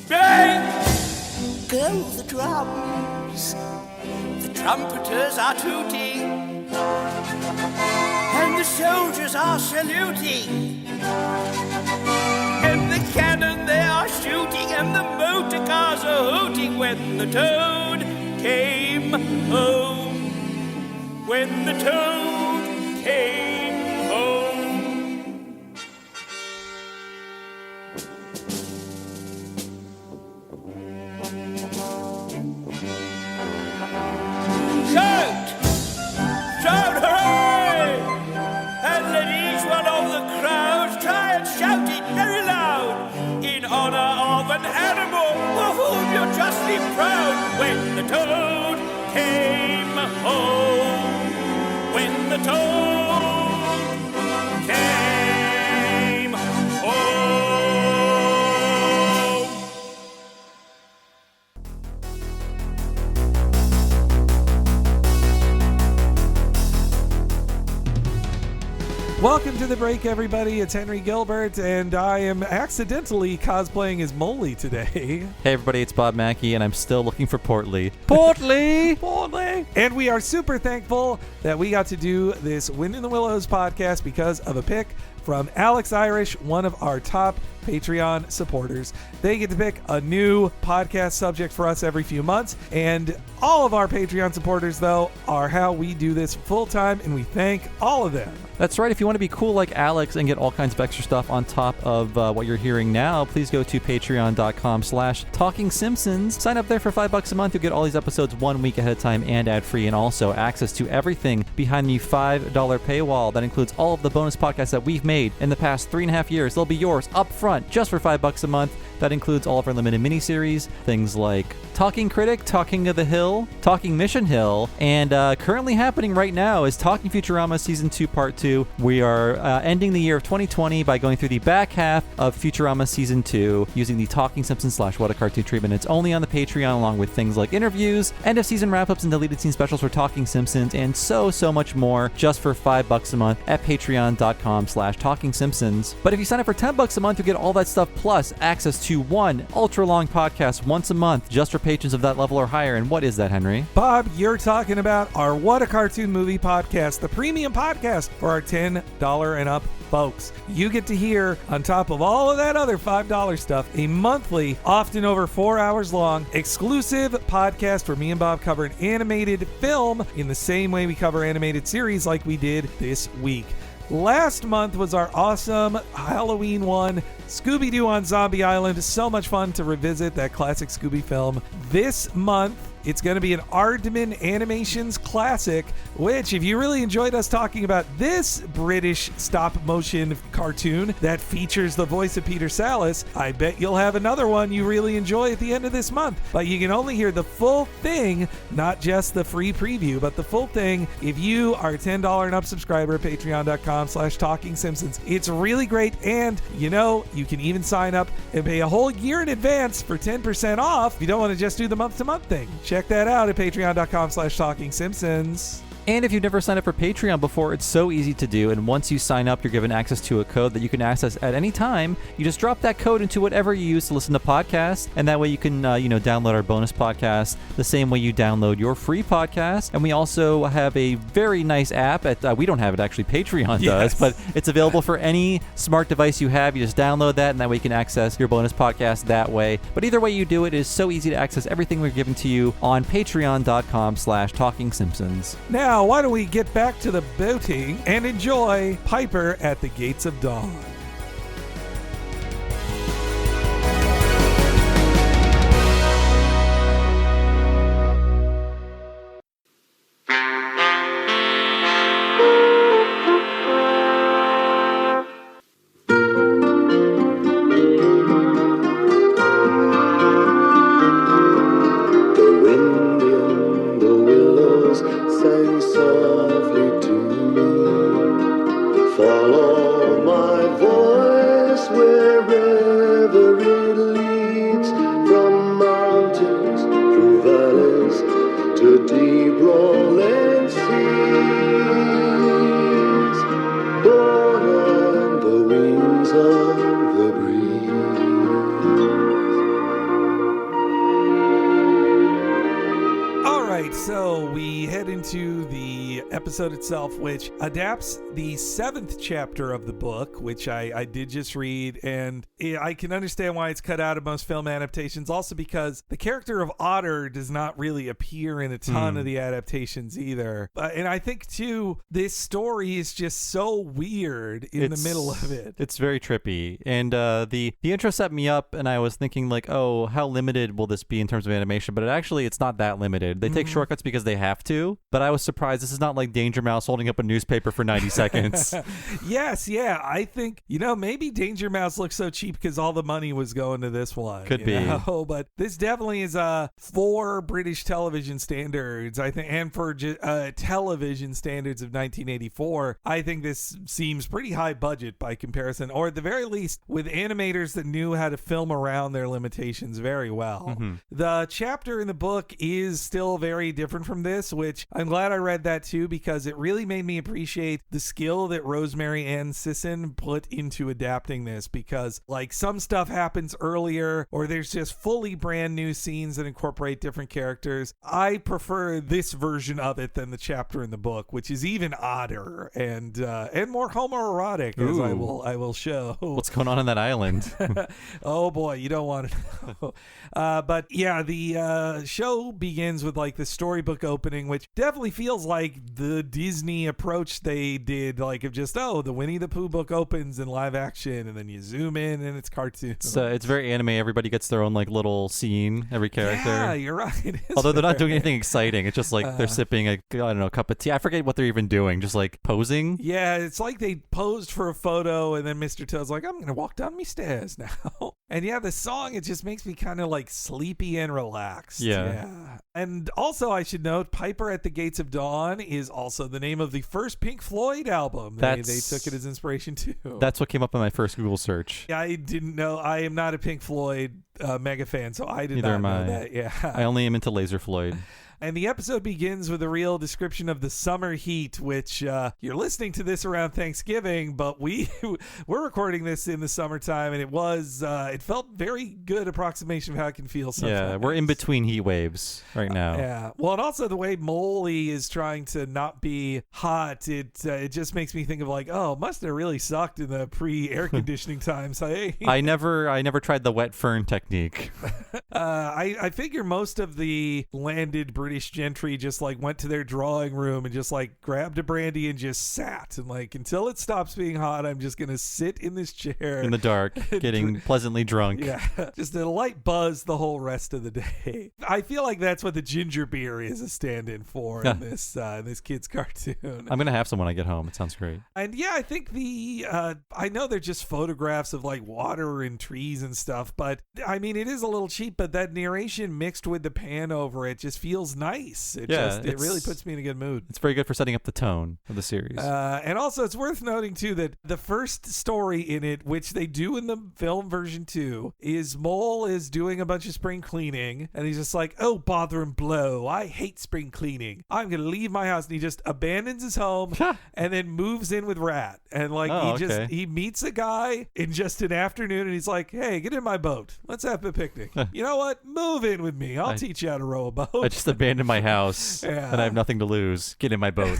Bang! Go the drums, the trumpeters are tooting, and the soldiers are saluting, and the cannon they are shooting, and the motor cars are hooting. When the toad came home, when the toad came home. Shout, hooray! And let each one of the crowds try and shout it very loud, in honor of an animal of whom you're justly proud. When the toad came home, when the toad came home. Welcome to the break, everybody. It's Henry Gilbert, and I am accidentally cosplaying as Moley today. Hey everybody, it's Bob Mackey, and I'm still looking for Portly. Portly! Portly! And we are super thankful that we got to do this Wind in the Willows podcast because of a pick from Alex Irish, one of our top Patreon supporters. They get to pick a new podcast subject for us every few months, and all of our Patreon supporters, though, are how we do this full time, and we thank all of them. That's right. If you want to be cool like Alex and get all kinds of extra stuff on top of what you're hearing now, please go to patreon.com/TalkingSimpsons. Sign up there for $5 a month. You'll get all these episodes 1 week ahead of time and ad-free, and also access to everything behind the $5 paywall. That includes all of the bonus podcasts that we've made in the past 3.5 years. They'll be yours up front just for $5 a month. That includes all of our limited miniseries, things like Talking Critic, Talking of the Hill, Talking Mission Hill, and currently happening right now is Talking Futurama Season 2 Part 2. We are ending the year of 2020 by going through the back half of Futurama Season 2 using the Talking Simpsons / What a Cartoon treatment. It's only on the Patreon, along with things like interviews, end of season wrap-ups, and deleted scene specials for Talking Simpsons, and so much more, just for $5 a month at patreon.com/Talking Simpsons. But if you sign up for $10 a month, you get all that stuff plus access to one ultra-long podcast once a month just for patrons of that level or higher. And what is that, Henry? Bob, you're talking about our What a Cartoon Movie podcast, the premium podcast for our $10 and up folks. You get to hear, on top of all of that other $5 stuff, a monthly, often over 4 hours long, exclusive podcast where me and Bob cover an animated film in the same way we cover animated series like we did this week. Last month was our awesome Halloween one, Scooby-Doo on Zombie Island. So much fun to revisit that classic Scooby film. This month, it's going to be an Aardman Animations classic, which, if you really enjoyed us talking about this British stop-motion cartoon that features the voice of Peter Sallis, I bet you'll have another one you really enjoy at the end of this month. But you can only hear the full thing, not just the free preview, but the full thing if you are a $10 and up subscriber at patreon.com/Talking Simpsons. It's really great, and you can even sign up and pay a whole year in advance for 10% off if you don't want to just do the month-to-month thing. Check that out at patreon.com/Talking Simpsons. And if you've never signed up for Patreon before, it's so easy to do. And once you sign up, you're given access to a code that you can access at any time. You just drop that code into whatever you use to listen to podcasts. And that way you can, download our bonus podcast the same way you download your free podcast. And we also have a very nice app. We don't have it, actually. Patreon does. But it's available for any smart device you have. You just download that, and that way you can access your bonus podcast that way. But either way you do it, it is so easy to access everything we're giving to you on patreon.com/Talking Simpsons. Now, why don't we get back to the boating and enjoy Piper at the Gates of Dawn. The wind in the willows sang softly to me. Follow my voice wherever it leads, from mountains through valleys to deep rolling seas, borne on the wings of the breeze. So we head into the episode itself, which adapts the 7th chapter of the book, which I did just read, and I can understand why it's cut out of most film adaptations, also because the character of Otter does not really appear in a ton of the adaptations either. And I think, too, this story is just so weird in the middle of it. It's very trippy. And the intro set me up, and I was thinking, like, oh, how limited will this be in terms of animation? But it's not that limited. They take shortcuts because they have to, but I was surprised. This is not like Danger Mouse holding up a newspaper for 90 seconds. Yes, yeah. I think, maybe Danger Mouse looks so cheap because all the money was going to this one. Could be. But this definitely is for British television standards, I think, and for television standards of 1984. I think this seems pretty high budget by comparison, or at the very least with animators that knew how to film around their limitations very well. Mm-hmm. The chapter in the book is still very different from this, which I'm glad I read that too, because it really made me appreciate the skill that Rosemary Ann Sisson put into adapting this, because like some stuff happens earlier, or there's just fully brand new scenes that incorporate different characters. I prefer this version of it than the chapter in the book, which is even odder and more homoerotic, as I will show. What's going on that island? Oh boy, you don't want to know. But yeah, the show begins with like the storybook opening, which definitely feels like the Disney approach they did, like of just, the Winnie the Pooh book opens in live action, and then you zoom in and it's cartoon. So it's very anime. Everybody gets their own like little scene, every character. Yeah, you're right. It is Although they're not doing anything exciting. It's just like they're sipping a cup of tea. I forget what they're even doing. Just like posing. Yeah, it's like they posed for a photo, and then Mr. Toad's like, I'm going to walk down me stairs now. And yeah, the song, it just makes me kind of like sleepy and relaxed. Yeah. And also, I should note, Piper at the Gates of Dawn is also the name of the first Pink Floyd album. They took it as inspiration too. That's what came up in my first Google search. Yeah, I didn't know. I am not a Pink Floyd mega fan, so I did Neither not am know I. that. Yeah. I only am into Laser Floyd. And the episode begins with a real description of the summer heat, which you're listening to this around Thanksgiving, but we're recording this in the summertime, and it felt very good approximation of how it can feel sometimes. Yeah, we're in between heat waves right now. Yeah. Well, and also the way Molly is trying to not be hot, it just makes me think of like, must have really sucked in the pre-air conditioning times. Hey. I never tried the wet fern technique. I figure most of the landed British gentry just like went to their drawing room and just like grabbed a brandy and just sat, and like until it stops being hot, I'm just gonna sit in this chair in the dark, getting pleasantly drunk. Yeah, just a light buzz the whole rest of the day. I feel like that's what the ginger beer is a stand-in for in this kid's cartoon. I'm gonna have some when I get home. It sounds great. And yeah, I think I know they're just photographs of like water and trees and stuff, but I mean it is a little cheap. But that narration mixed with the pan over it just feels nice. It really puts me in a good mood. It's very good for setting up the tone of the series. And also it's worth noting too that the first story in it, which they do in the film version too, is Mole is doing a bunch of spring cleaning, and he's just like, oh, bother and blow, I hate spring cleaning, I'm gonna leave my house, and he just abandons his home and then moves in with Rat, and like he meets a guy in just an afternoon, and he's like, hey, get in my boat, let's have a picnic. You know what, move in with me, I'll teach you how to row a boat. I just abandoned my house and I have nothing to lose. Get in my boat.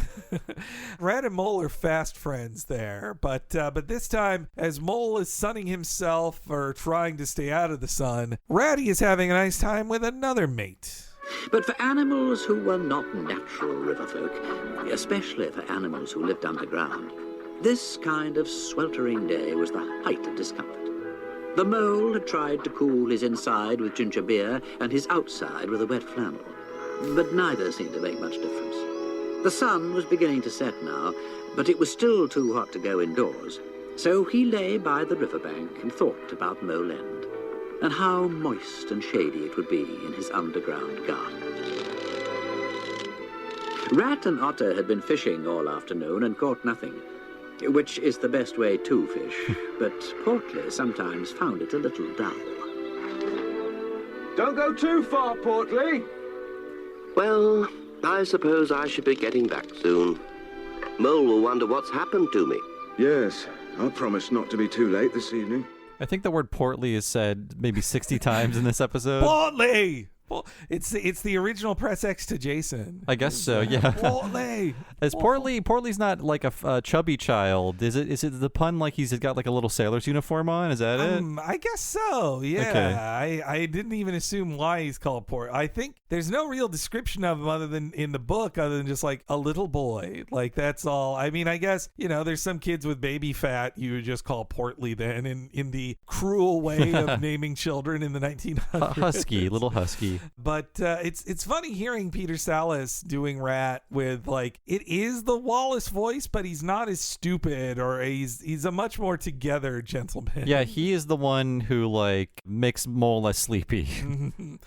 Rat and Mole are fast friends there, but this time, as Mole is sunning himself or trying to stay out of the sun, Ratty is having a nice time with another mate. But for animals who were not natural river folk, especially for animals who lived underground, this kind of sweltering day was the height of discomfort. The mole had tried to cool his inside with ginger beer and his outside with a wet flannel, but neither seemed to make much difference. The sun was beginning to set now, but it was still too hot to go indoors, so he lay by the riverbank and thought about Mole End, and how moist and shady it would be in his underground garden. Rat and Otter had been fishing all afternoon and caught nothing, which is the best way to fish, but Portly sometimes found it a little dull. Don't go too far, Portly. Well, I suppose I should be getting back soon. Mole will wonder what's happened to me. Yes, I'll promise not to be too late this evening. I think the word portly is said maybe 60 times in this episode. Portly! Well, it's the original press X to Jason. I guess so, yeah. Portly. Is Portly's not like a chubby child? Is it the pun like he's got like a little sailor's uniform on? Is that it? I guess so. Yeah. Okay. I didn't even assume why he's called Port. I think there's no real description of him other than in the book, other than just like a little boy. Like that's all. I mean, I guess there's some kids with baby fat you would just call Portly then in the cruel way of naming children in the 1900s. Little husky. But it's funny hearing Peter Sallis doing Rat with like it is the Wallace voice, but he's not as stupid, or he's a much more together gentleman. Yeah, he is the one who like makes Mole less sleepy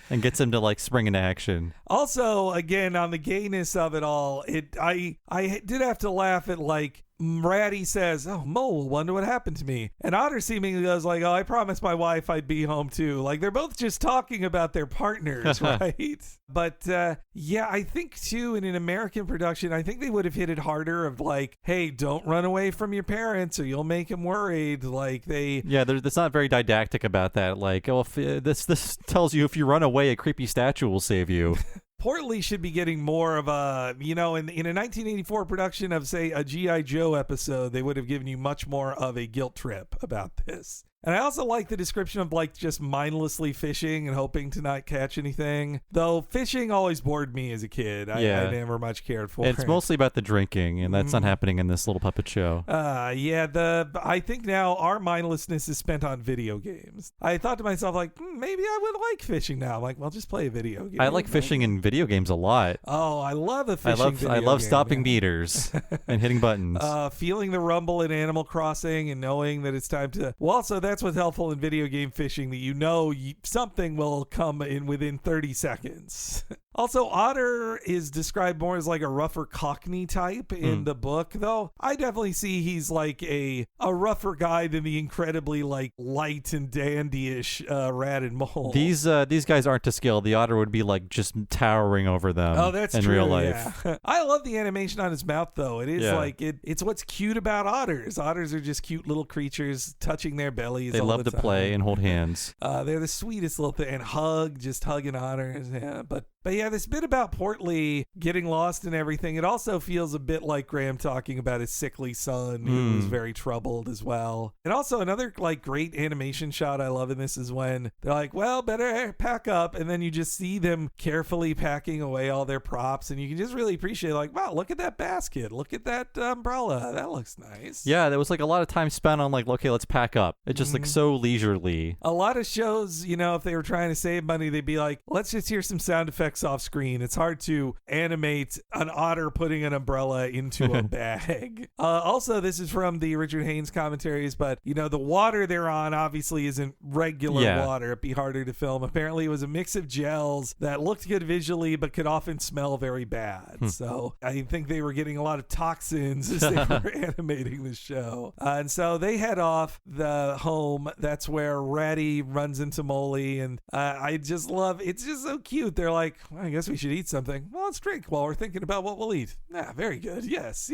and gets him to like spring into action. Also, again, on the gayness of it all, I did have to laugh at like Ratty says, oh, Mole will wonder what happened to me. And Otter seemingly goes like, oh, I promised my wife I'd be home too. Like they're both just talking about their partners, right? But yeah, I think too, in an American production, I think they would have hit it harder of like, hey, don't run away from your parents or you'll make them worried. Like that's not very didactic about that. Like, oh, if, this tells you if you run away, a creepy statue will save you. Portly should be getting more of a, in a 1984 production of, say, a G.I. Joe episode, they would have given you much more of a guilt trip about this. And I also like the description of like just mindlessly fishing and hoping to not catch anything. Though fishing always bored me as a kid. I never much cared for it. It's mostly about the drinking, and that's not happening in this little puppet show. I think now our mindlessness is spent on video games. I thought to myself, like, maybe I would like fishing now. I'm like, well, just play a video game. I like fishing in video games a lot. Oh, I love a fishing video I love game, stopping meters and hitting buttons. Feeling the rumble in Animal Crossing and knowing that it's time to... Well, also, that's what's helpful in video game fishing, that you know something will come in within 30 seconds. Also, Otter is described more as like a rougher Cockney type in the book, though I definitely see he's like a rougher guy than the incredibly like light and dandyish Rat and Mole. These guys aren't to scale. The Otter would be like just towering over them. Oh, that's in true, real life. Yeah. I love the animation on his mouth, though. It is like it's what's cute about otters. Otters are just cute little creatures touching their bellies. They love to play and hold hands. They're the sweetest little thing, and hugging otters. Yeah, but yeah, this bit about Portly getting lost and everything, it also feels a bit like Graham talking about his sickly son who was very troubled as well. And also another like great animation shot I love in this is when they're like, well, better pack up, and then you just see them carefully packing away all their props, and you can just really appreciate like, wow, look at that basket, look at that umbrella, that looks nice. Yeah, there was like a lot of time spent on like, okay, let's pack up. It just like so leisurely. A lot of shows, you know, if they were trying to save money, they'd be like, let's just hear some sound effects off screen. It's hard to animate an otter putting an umbrella into a bag. Also, this is from the Richard Haynes commentaries, but you know, the water they're on obviously isn't regular water. It'd be harder to film. Apparently it was a mix of gels that looked good visually but could often smell very bad. So I think they were getting a lot of toxins as they were animating the show. And so they head off the home. That's where Ratty runs into Molly, and I just love, it's just so cute. They're like, well, I guess we should eat something. Well, let's drink while we're thinking about what we'll eat. Yeah, very good. Yes.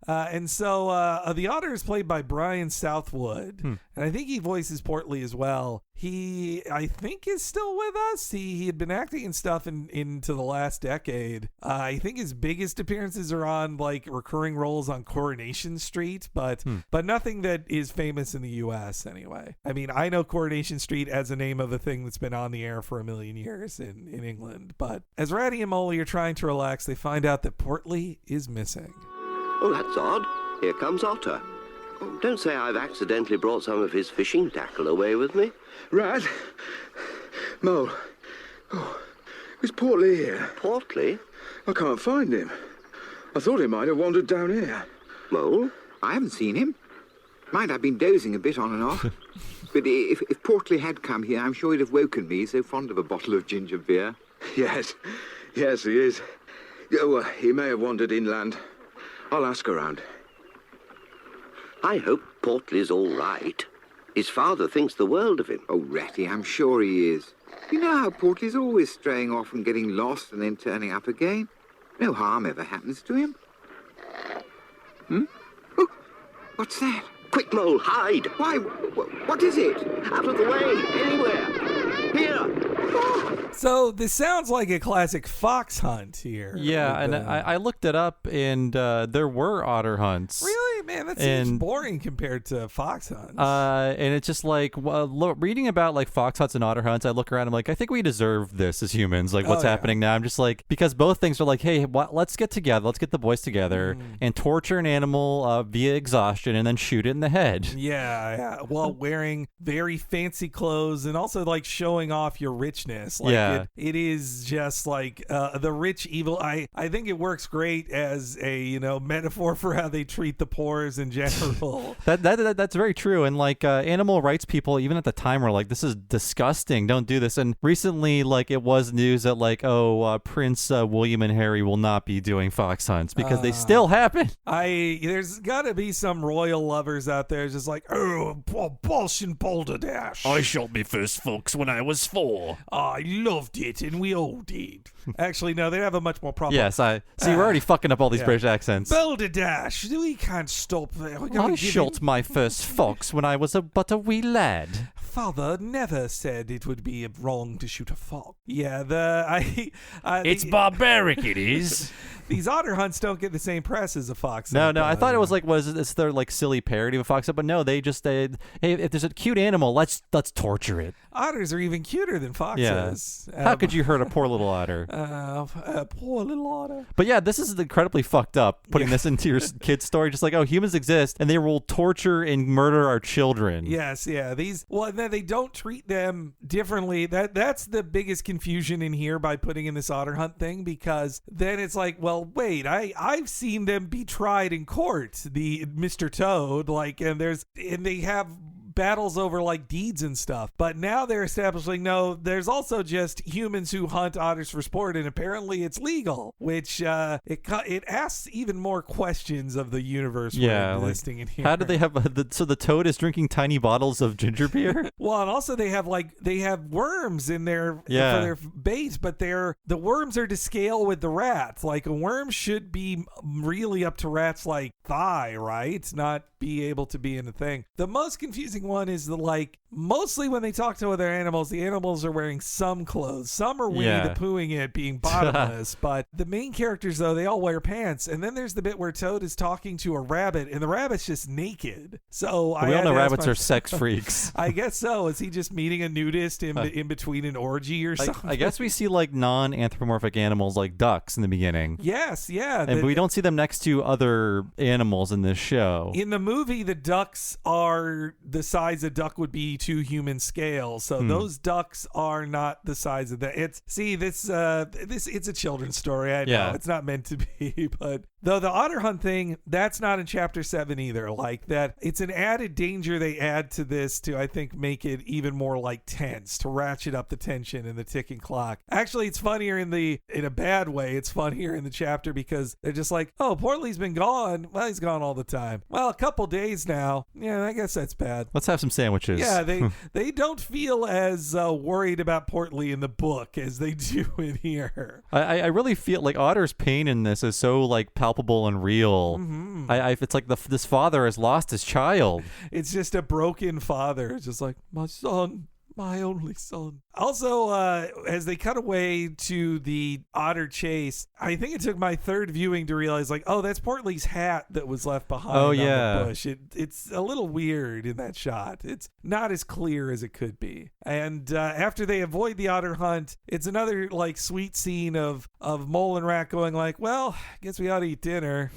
And so the Otter is played by Brian Southwood, and I think he voices Portly as well. He, I think, is still with us. He had been acting and stuff into the last decade. I think his biggest appearances are on like recurring roles on Coronation Street, but nothing that is famous in the U.S. anyway. I mean, I know Coronation Street as a name of a thing that's been on the air for a million years in England. But as Ratty and Molly are trying to relax, they find out that Portly is missing. Oh, that's odd. Here comes Otter. Oh, don't say I've accidentally brought some of his fishing tackle away with me. Rat? Mole? Oh, is Portly here? Portly? I can't find him. I thought he might have wandered down here. Mole? I haven't seen him. Mind, I've been dozing a bit on and off. But if Portly had come here, I'm sure he'd have woken me, so fond of a bottle of ginger beer. Yes, he is. Yeah, well, he may have wandered inland. I'll ask around. I hope Portly's all right. His father thinks the world of him. Oh, Ratty, I'm sure he is. You know how Portly's always straying off and getting lost and then turning up again? No harm ever happens to him. Oh, what's that? Quick, Mole, hide! Why? What is it? Out of the way! Anywhere! Here! So this sounds like a classic fox hunt here. Yeah, and I looked it up, and there were otter hunts. Really? Man, that seems boring compared to fox hunts. And it's just like, reading about like fox hunts and otter hunts, I look around, I'm like, I think we deserve this as humans. Like, what's happening now? I'm just like, because both things are like, hey, let's get together. Let's get the boys together and torture an animal via exhaustion and then shoot it in the head. Yeah. While wearing very fancy clothes and also like showing off your richness. Like, it is just like the rich evil. I think it works great as a metaphor for how they treat the poor in general. That's very true. And like animal rights people, even at the time, were like, this is disgusting. Don't do this. And recently, like, it was news that like, Prince William and Harry will not be doing fox hunts because they still happen. There's got to be some royal lovers out there just like, Bosh and Balderdash. I shot my first fox when I was 4. I loved it, and we all did. Actually, no, they have a much more proper. Yes, we're already fucking up all these British accents. Balderdash, we can't stop there. I shot my first fox when I was but a wee lad. father never said it would be wrong to shoot a fox. Yeah, It's barbaric, it is. These otter hunts don't get the same press as a fox No, hunt. I thought it was like, it's their like silly parody of a fox hunt, but no, hey, if there's a cute animal, let's torture it. Otters are even cuter than foxes. Yeah. How could you hurt a poor little otter? A poor little otter. But yeah, this is incredibly fucked up, putting this into your kid's story. Just like, oh, humans exist, and they will torture and murder our children. Yes, yeah. Then they don't treat them differently. That's the biggest confusion in here by putting in this otter hunt thing, because then it's like, well, wait, I've seen them be tried in court, the Mr. Toad, and they have battles over like deeds and stuff, but now they're establishing no, there's also just humans who hunt otters for sport, and apparently it's legal, which it asks even more questions of the universe we're existing in here. How do they have so the toad is drinking tiny bottles of ginger beer? Well, and also they have worms in their for their bait, but the worms are to scale with the rats. Like a worm should be really up to rats like thigh, right? Not be able to be in a thing. The most confusing one is mostly when they talk to other animals, the animals are wearing some clothes. Some are Winnie the Poohing it, being bottomless, but the main characters, though, they all wear pants. And then there's the bit where Toad is talking to a rabbit, and the rabbit's just naked. So we all know rabbits are sex freaks. I guess so. Is he just meeting a nudist in between an orgy or something? I guess we see like non-anthropomorphic animals like ducks in the beginning. Yes, yeah. And we don't see them next to other animals in this show. In the movie, the ducks are the size a duck would be to human scale. So those ducks are not the size of that. It's a children's story. I know it's not meant to be, but though the otter hunt thing, that's not in chapter 7 either. Like that, it's an added danger they add to this to, I think, make it even more like tense, to ratchet up the tension and the ticking clock. Actually, it's funnier in a bad way. It's funnier in the chapter because they're just like, oh, Portly's been gone. Well, he's gone all the time. Well, a couple days now. Yeah, I guess that's bad. Let's have some sandwiches. Yeah, they don't feel as worried about Portly in the book as they do in here. I really feel like Otter's pain in this is so like palpable and real. Mm-hmm. It's like this father has lost his child. It's just a broken father. It's just like, my son. My only son. Also, as they cut away to the otter chase, I think it took my third viewing to realize, like, oh, that's Portly's hat that was left behind on the bush. It's a little weird in that shot. It's not as clear as it could be. And after they avoid the otter hunt, it's another like sweet scene of Mole and Rat going like, well, I guess we ought to eat dinner.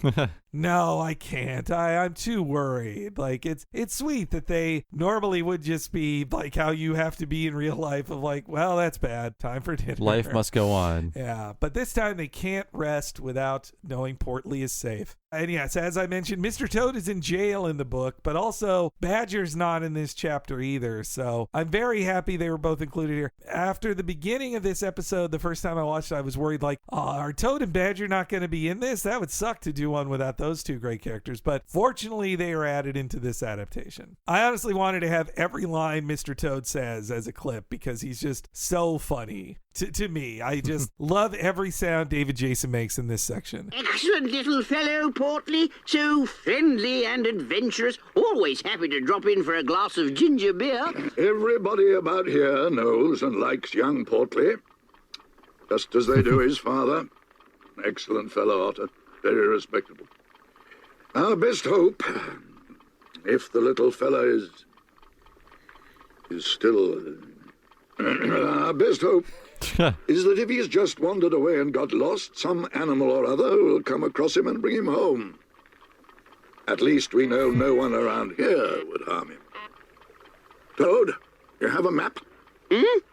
No, I can't. I'm too worried. Like it's sweet that they normally would just be like how you have to be in real life of like, well, that's bad. Time for dinner. Life must go on. Yeah, but this time they can't rest without knowing Portly is safe. And yes, as I mentioned, Mr. Toad is in jail in the book, but also Badger's not in this chapter either. So I'm very happy they were both included here. After the beginning of this episode, the first time I watched it, I was worried like, oh, are Toad and Badger not going to be in this? That would suck to do one without those two great characters. But fortunately, they are added into this adaptation. I honestly wanted to have every line Mr. Toad says as a clip because he's just so funny. To me, I just love every sound David Jason makes in this section. Excellent little fellow, Portly. So friendly and adventurous. Always happy to drop in for a glass of ginger beer. Everybody about here knows and likes young Portly, just as they do his father. Excellent fellow, Otter. Very respectable. Our best hope, if the little fella is still... our best hope is that if he's just wandered away and got lost, some animal or other will come across him and bring him home. At least we know no one around here would harm him. Toad, you have a map?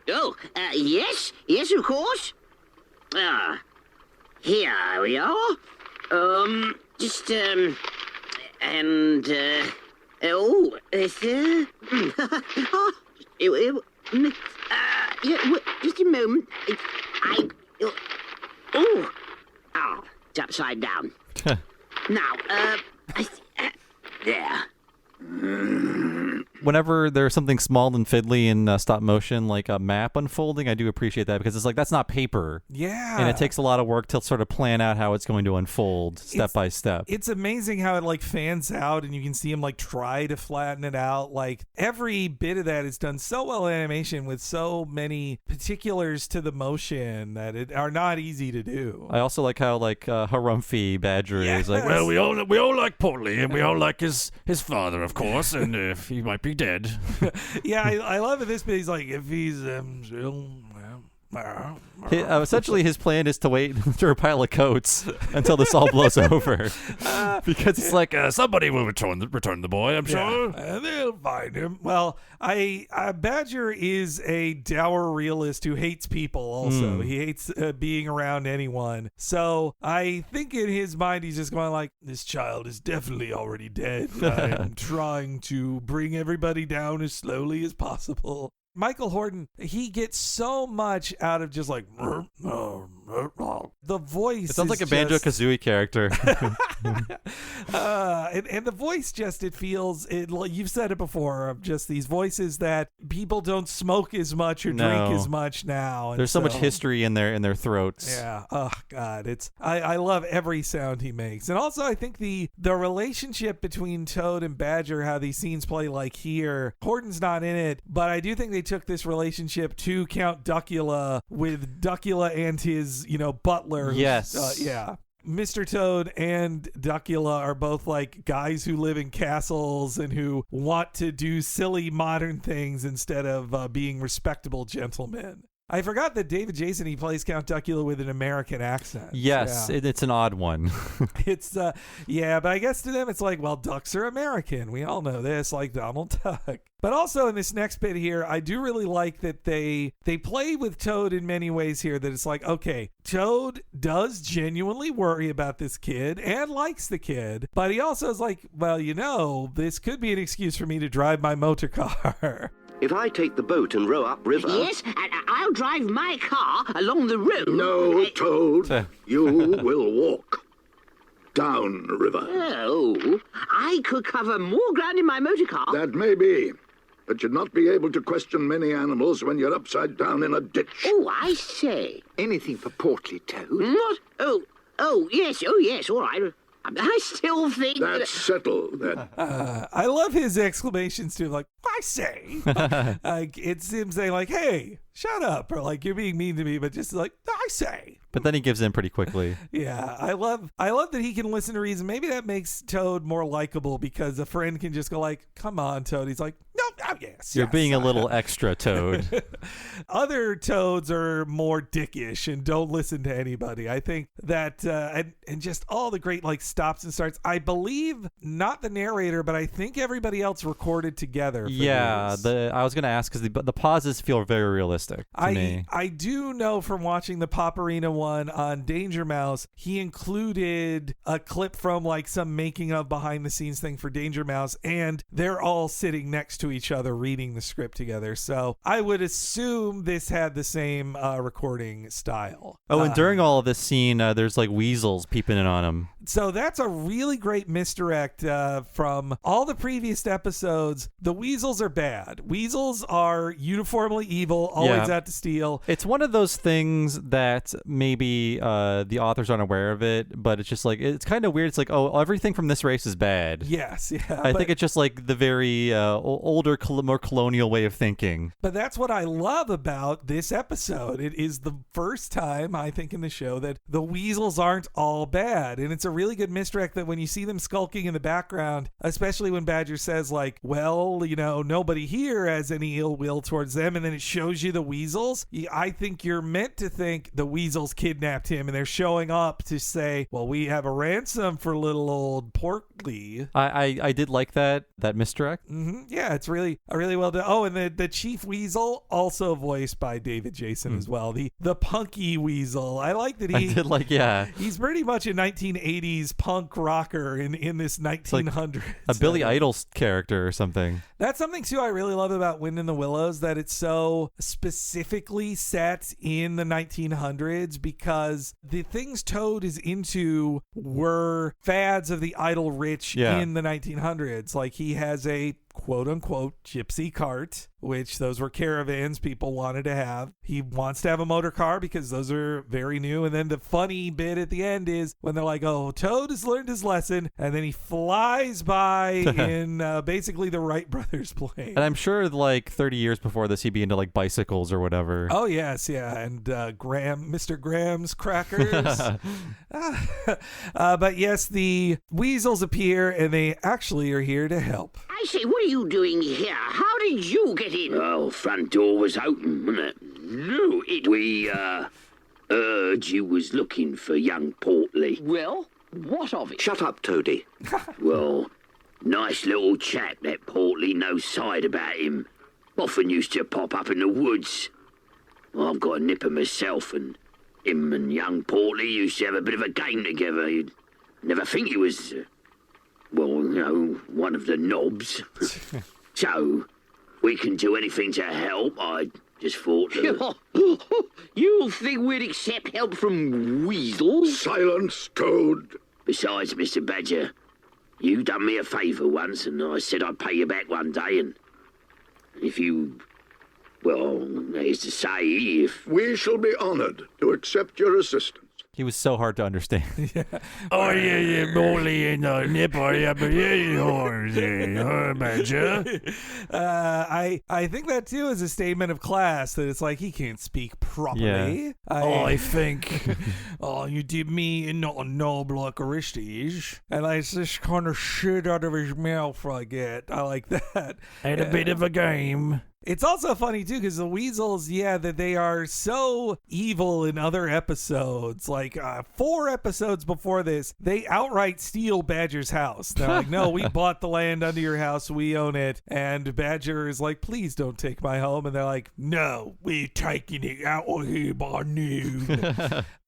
Oh, yes. Yes, of course. Here we are. Just a moment. It's upside down. Now, there. whenever there's something small and fiddly in stop motion, like a map unfolding, I do appreciate that because it's like, that's not paper. Yeah. And it takes a lot of work to sort of plan out how it's going to unfold step by step. It's amazing how it like fans out and you can see him like try to flatten it out. Like every bit of that is done so well in animation with so many particulars to the motion that it are not easy to do. I also like how like Harumphy Badger is like, well, we all like Portly, and we all like his father, of course, and he might be dead. Yeah, I love it. This bit, he's like, if he's still. Essentially, his plan is to wait through a pile of coats until this all blows over, because it's like somebody will return the boy, I'm sure. And they'll find him. Well, Badger is a dour realist who hates people. Also, he hates being around anyone. So I think in his mind, he's just going like, "This child is definitely already dead. I'm trying to bring everybody down as slowly as possible." Michael Horton, he gets so much out of just like the voice. It sounds like a Banjo-Kazooie character. And the voice just, it feels, you've said it before, of just these voices that people don't smoke as much or drink as much now. There's so much history in their throats. Yeah. Oh God. I love every sound he makes. And also I think the relationship between Toad and Badger, how these scenes play like here, Horton's not in it, but I do think they took this relationship to Count Duckula with Duckula and his, butler. Yes. Yeah. Mr. Toad and Duckula are both like guys who live in castles and who want to do silly modern things instead of being respectable gentlemen. I forgot that David Jason, he plays Count Duckula with an American accent. Yes, yeah. It's an odd one. It's, but I guess to them it's like, well, ducks are American. We all know this, like Donald Duck. But also in this next bit here, I do really like that they play with Toad in many ways here, that it's like, okay, Toad does genuinely worry about this kid and likes the kid, but he also is like, well, this could be an excuse for me to drive my motor car. If I take the boat and row upriver... Yes, and I'll drive my car along the road. No, Toad. You will walk down river. Oh, I could cover more ground in my motor car. That may be, but you'd not be able to question many animals when you're upside down in a ditch. Oh, I say. Anything for Portly, Toad? What? Oh, yes, all right. I still think... That's settled, then. I love his exclamations, too, like, I say. Like, it's him saying, like, hey, shut up, or like, you're being mean to me, but just like, I say. But then he gives in pretty quickly. Yeah, I love that he can listen to reason. Maybe that makes Toad more likable because a friend can just go like, come on, Toad. He's like, no, yes. You're being a little extra, Toad. Other Toads are more dickish and don't listen to anybody. I think that, and just all the great like stops and starts. I believe not the narrator, but I think everybody else recorded together. Yeah, I was going to ask because the pauses feel very realistic to me. I do know from watching the Paparina one on Danger Mouse, he included a clip from like some making of behind the scenes thing for Danger Mouse, and they're all sitting next to each other reading the script together. So I would assume this had the same recording style. Oh, and during all of this scene, there's like weasels peeping in on him. So that's a really great misdirect from all the previous episodes. The weasels are bad. Weasels are uniformly evil, always out to steal. It's one of those things that maybe the authors aren't aware of it, but it's just like, it's kind of weird. It's like, oh, everything from this race is bad. Yes, yeah. I think it's just like the very older, more colonial way of thinking. But that's what I love about this episode. It is the first time, I think, in the show that the weasels aren't all bad. And it's a really good misdirect that when you see them skulking in the background, especially when Badger says like, well, nobody here has any ill will towards them, and then it shows you the weasels, I think you're meant to think the weasels kidnapped him and they're showing up to say, well, we have a ransom for little old Portly. I did like that misdirect. Mm-hmm. Yeah, it's really well done. Oh, and the chief weasel also voiced by David Jason as well. The punky weasel. I like that I did like, yeah. He's pretty much a 1980s punk rocker in this 1900s. Like a Billy Idol character or something. That's something too I really love about Wind in the Willows, that it's so specifically set in the 1900s, because the things Toad is into were fads of the idol rich in the 1900s. Like he has a quote-unquote gypsy cart, which those were caravans people wanted to have. He wants to have a motor car because those are very new. And then the funny bit at the end is when they're like, oh, Toad has learned his lesson, and then he flies by in basically the Wright brothers plane. And I'm sure like 30 years before this, he'd be into like bicycles or whatever. Oh, yes, yeah. And Mr. Graham's crackers. But yes, the weasels appear, and they actually are here to help. I say, what are you doing here? How did you get in? Oh, front door was open, wasn't it? No, We heard you was looking for young Portly. Well, what of it? Shut up, Toady. Well, nice little chap, that Portly, no side about him. Often used to pop up in the woods. I've got a nipper myself, and him and young Portly used to have a bit of a game together. You'd never think he was, one of the knobs. So, we can do anything to help. I just thought that... You think we'd accept help from weasels? Silence, Toad. Besides, Mr. Badger, you done me a favour once, and I said I'd pay you back one day, and if you... Well, that is to say, if... We shall be honoured to accept your assistance. He was so hard to understand. Oh, yeah, Molly and Nipper, yeah, but Badger. I think that, too, is a statement of class, that it's like he can't speak properly. Yeah. I think, you did me not a knob like Aristides, and it's this kind of shit out of his mouth I get. I like that. had a bit of a game. It's also funny, too, because the weasels, that they are so evil in other episodes. Like 4 episodes before this, they outright steal Badger's house. They're like, no, we bought the land under your house. We own it. And Badger is like, please don't take my home. And they're like, no, we're taking it out of here by noon.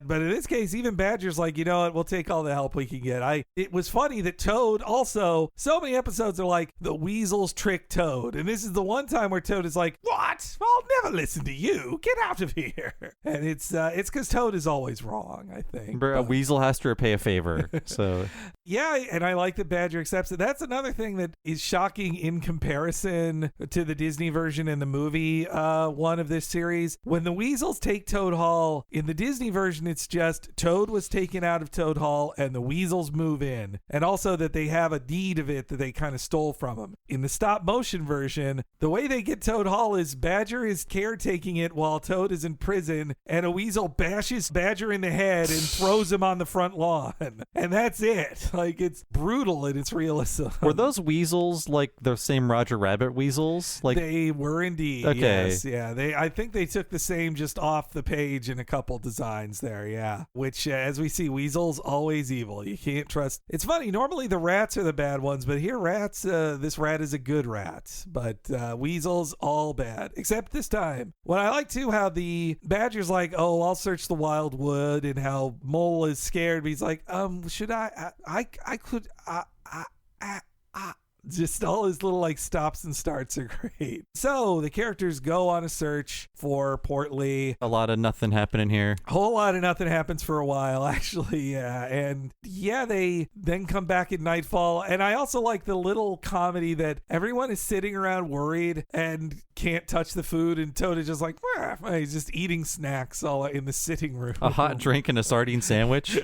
But in this case, even Badger's like, you know what? We'll take all the help we can get. It was funny that Toad also, so many episodes are like, the weasels trick Toad. And this is the one time where Toad is like, what? I'll never listen to you. Get out of here. And it's because Toad is always wrong, I think. A weasel has to repay a favor. So yeah, and I like that Badger accepts it. That's another thing that is shocking in comparison to the Disney version and the movie one of this series. When the weasels take Toad Hall, in the Disney version, it's just Toad was taken out of Toad Hall and the weasels move in. And also that they have a deed of it that they kind of stole from him. In the stop motion version, the way they get Toad Hall is Badger is caretaking it while Toad is in prison, and a weasel bashes Badger in the head and throws him on the front lawn. And that's it. Like, it's brutal in its realism. Were those weasels like the same Roger Rabbit weasels? Like they were indeed. Okay. Yes, yeah. I think they took the same just off the page in a couple designs there. Yeah. Which, as we see, weasels always evil. You can't trust. It's funny. Normally the rats are the bad ones, but here this rat is a good rat. But weasels all bad, except this time. What I like too, how the Badger's like, oh, I'll search the wild wood, and how Mole is scared, but he's like, should I could, just all his little like stops and starts are great. So the characters go on a search for Portly. A lot of nothing happening here. A whole lot of nothing happens for a while, actually. Yeah. And they then come back at nightfall. And I also like the little comedy that everyone is sitting around worried and can't touch the food. And Toad is just like, he's just eating snacks all in the sitting room. A hot drink and a sardine sandwich.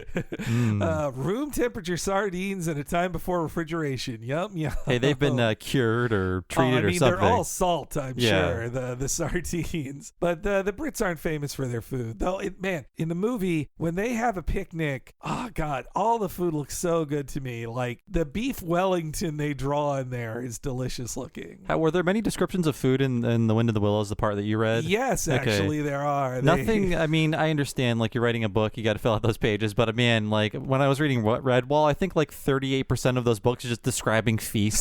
Room temperature sardines and a time before refrigeration. Yum, yum. Hey, they've been cured or treated or something. They're all salt, I'm sure, the sardines. But the Brits aren't famous for their food. Though, in the movie, when they have a picnic, oh, God, all the food looks so good to me. Like, the beef Wellington they draw in there is delicious looking. Were there many descriptions of food in The Wind of the Willows, the part that you read? Yes, actually, there are. Nothing, I mean, I understand, like, you're writing a book, you got to fill out those pages. But, man, like, when I was reading Redwall, I think, like, 38% of those books are just describing feasts.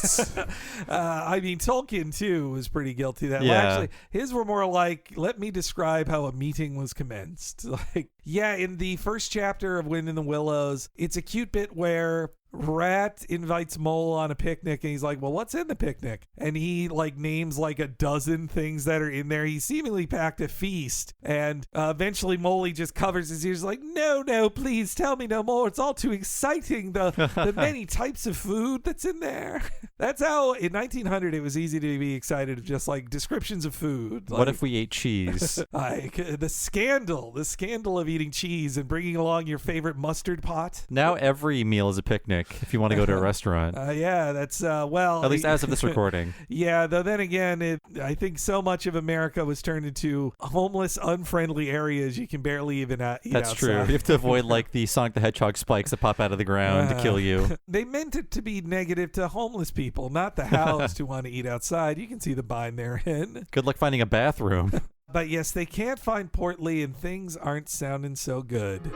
I mean, Tolkien, too, was pretty guilty of that. Yeah. Well, actually, his were more like, let me describe how a meeting was commenced. Like, Yeah, in the first chapter of Wind in the Willows, it's a cute bit where Rat invites Mole on a picnic, and he's like, well, what's in the picnic? And he names a dozen things that are in there. He seemingly packed a feast, and eventually Moley just covers his ears like, no, please tell me no more. It's all too exciting, the many types of food that's in there. That's how, in 1900, it was easy to be excited of just descriptions of food. What if we ate cheese? The scandal of eating cheese and bringing along your favorite mustard pot. Now every meal is a picnic if you want to go to a restaurant. Yeah, that's, well... At least as of this recording. Yeah, though then again, I think so much of America was turned into homeless, unfriendly areas you can barely even eat That's outside. true. You have to avoid the Sonic the Hedgehog spikes that pop out of the ground to kill you. They meant it to be negative to homeless people, not the housed who want to eat outside. You can see the bind they're in. Good luck finding a bathroom. But yes, they can't find Portly, and things aren't sounding so good.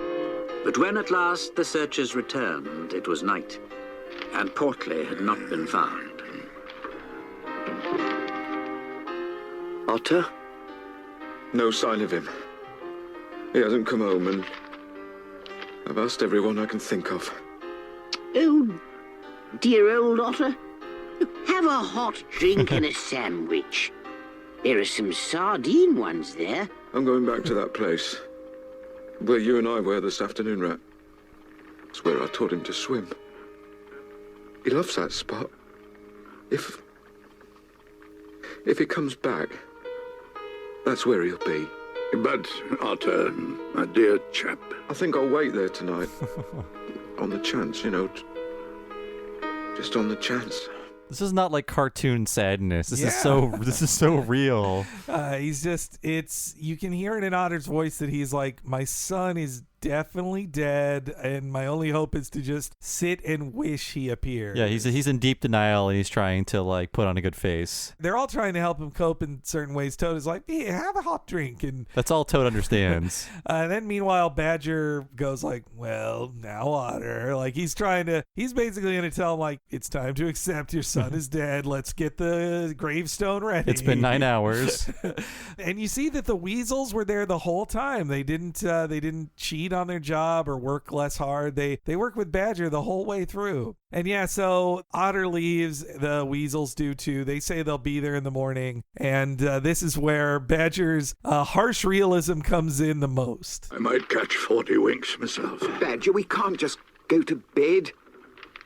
But when at last the searchers returned, it was night, and Portly had not been found. Otter? No sign of him. He hasn't come home, and I've asked everyone I can think of. Oh, dear old Otter. Have a hot drink and a sandwich. There are some sardine ones there. I'm going back to that place where you and I were this afternoon, Rat. It's where I taught him to swim. He loves that spot. If he comes back, that's where he'll be. But, Otter, my dear chap... I think I'll wait there tonight. On the chance, just on the chance. This is not like cartoon sadness. This is so real. You can hear it in Otter's voice that he's like, my son is definitely dead, and my only hope is to just sit and wish he appeared. Yeah, he's in deep denial, and he's trying to put on a good face. They're all trying to help him cope in certain ways. Toad is like, yeah, have a hot drink, and that's all Toad understands. And then meanwhile, Badger goes well, now Otter, he's basically going to tell him it's time to accept your son is dead. Let's get the gravestone ready. It's been 9 hours. And you see that the weasels were there the whole time. They didn't cheat on their job or work less hard. They work with Badger the whole way through. And yeah, so Otter leaves. The weasels do too. They say they'll be there in the morning. And this is where Badger's harsh realism comes in the most. I might catch 40 winks myself. Badger, we can't just go to bed.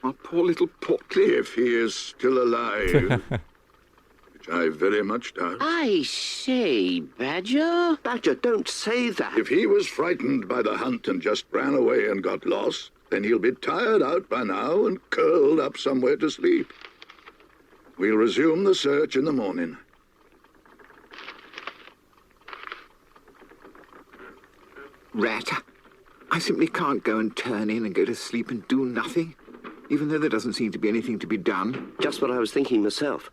Our poor little Portly. If he is still alive, which I very much doubt. I say, Badger. Badger, don't say that. If he was frightened by the hunt and just ran away and got lost, then he'll be tired out by now and curled up somewhere to sleep. We'll resume the search in the morning. Rat, I simply can't go and turn in and go to sleep and do nothing, even though there doesn't seem to be anything to be done. Just what I was thinking myself.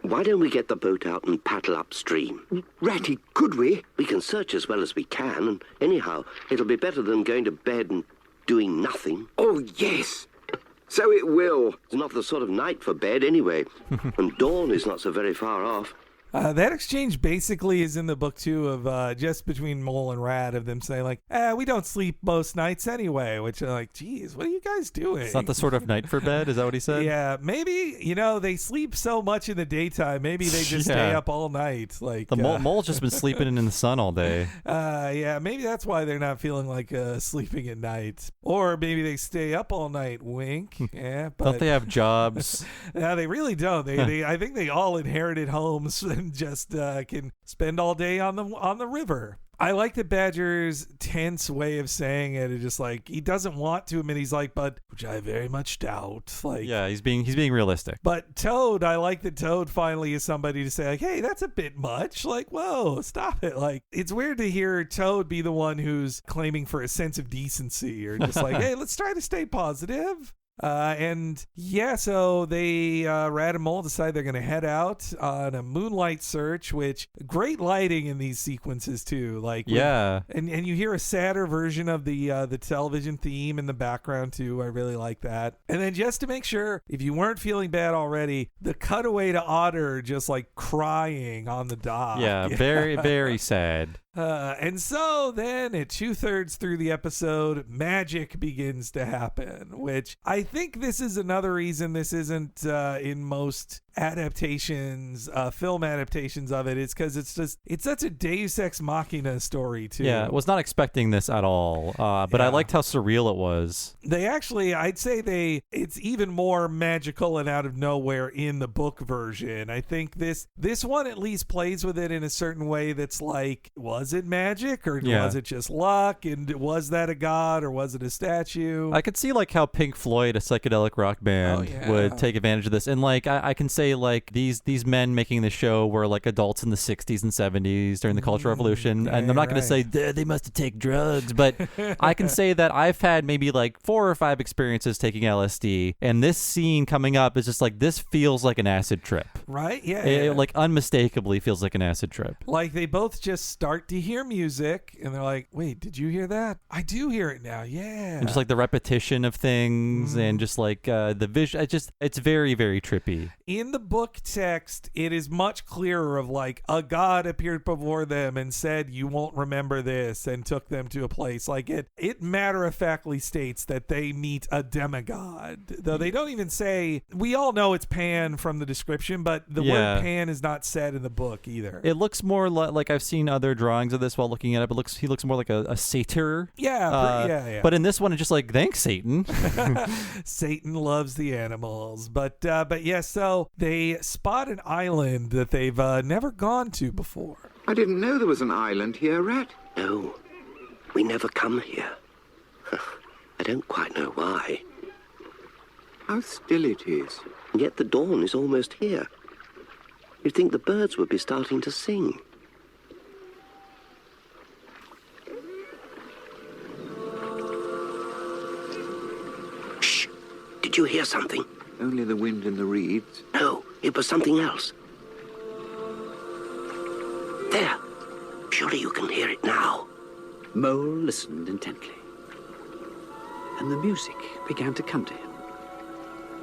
Why don't we get the boat out and paddle upstream? Ratty, could we? We can search as well as we can, and anyhow, it'll be better than going to bed and doing nothing. Oh, yes. So it will. It's not the sort of night for bed anyway, and dawn is not so very far off. That exchange basically is in the book, too, of just between Mole and Rat, of them saying, we don't sleep most nights anyway, which are geez, what are you guys doing? It's not the sort of night for bed, is that what he said? Yeah, maybe, they sleep so much in the daytime, maybe they just stay up all night. Mole's just been sleeping in the sun all day. Yeah, maybe that's why they're not feeling like sleeping at night. Or maybe they stay up all night, wink. Yeah, but... Don't they have jobs? No, they really don't. I think they all inherited homes and just can spend all day on the river. I like the Badger's tense way of saying it. It's just he doesn't want to admit, he's but which I very much doubt. Yeah, he's being realistic. But Toad, I like that Toad finally is somebody to say hey, that's a bit much. Whoa, stop it. It's weird to hear Toad be the one who's claiming for a sense of decency, or just hey, let's try to stay positive. And yeah, so they, Rat and Mole decide they're going to head out on a moonlight search, which great lighting in these sequences too. Yeah. And you hear a sadder version of the television theme in the background too. I really like that. And then just to make sure, if you weren't feeling bad already, the cutaway to Otter just crying on the dock. Yeah, very, very sad. And so then at 2/3 through the episode, magic begins to happen, which I think this is another reason this isn't in most adaptations, film adaptations of it. It's because it's such a Deus Ex Machina story too. Yeah, was not expecting this at all, but I liked how surreal it was. They actually, I'd say it's even more magical and out of nowhere in the book version. I think this one at least plays with it in a certain way that's like, was it magic or was it just luck? And was that a god or was it a statue? I could see like how Pink Floyd, a psychedelic rock band, would take advantage of this. And like I can say like these men making the show were like adults in the 60s and 70s during the Cultural Revolution. And I'm not going to say they must have taken drugs, but I can say that I've had maybe like 4 or 5 experiences taking LSD, and this scene coming up is just like, this feels like an acid trip. Right? Yeah. It like unmistakably feels like an acid trip. Like they both just start to hear music and they're like, wait, did you hear that? I do hear it now. Yeah. And just like the repetition of things and just like the vision, it's very, very trippy. In the book text, it is much clearer of like a god appeared before them and said, you won't remember this, and took them to a place. Like it matter-of-factly states that they meet a demigod, though they don't even say, we all know it's Pan from the description, but the word Pan is not said in the book either. It looks more like I've seen other drawings of this while looking at it, but he looks more like a satyr. Yeah. But in this one, it's just like, thanks, Satan. Satan loves the animals. But yes, so they spot an island that they've never gone to before. I didn't know there was an island here, Rat. No, we never come here. I don't quite know why. How still it is. And yet the dawn is almost here. You'd think the birds would be starting to sing. Shh! Did you hear something? Only the wind in the reeds. No, it was something else. There. Surely you can hear it now. Mole listened intently, and the music began to come to him,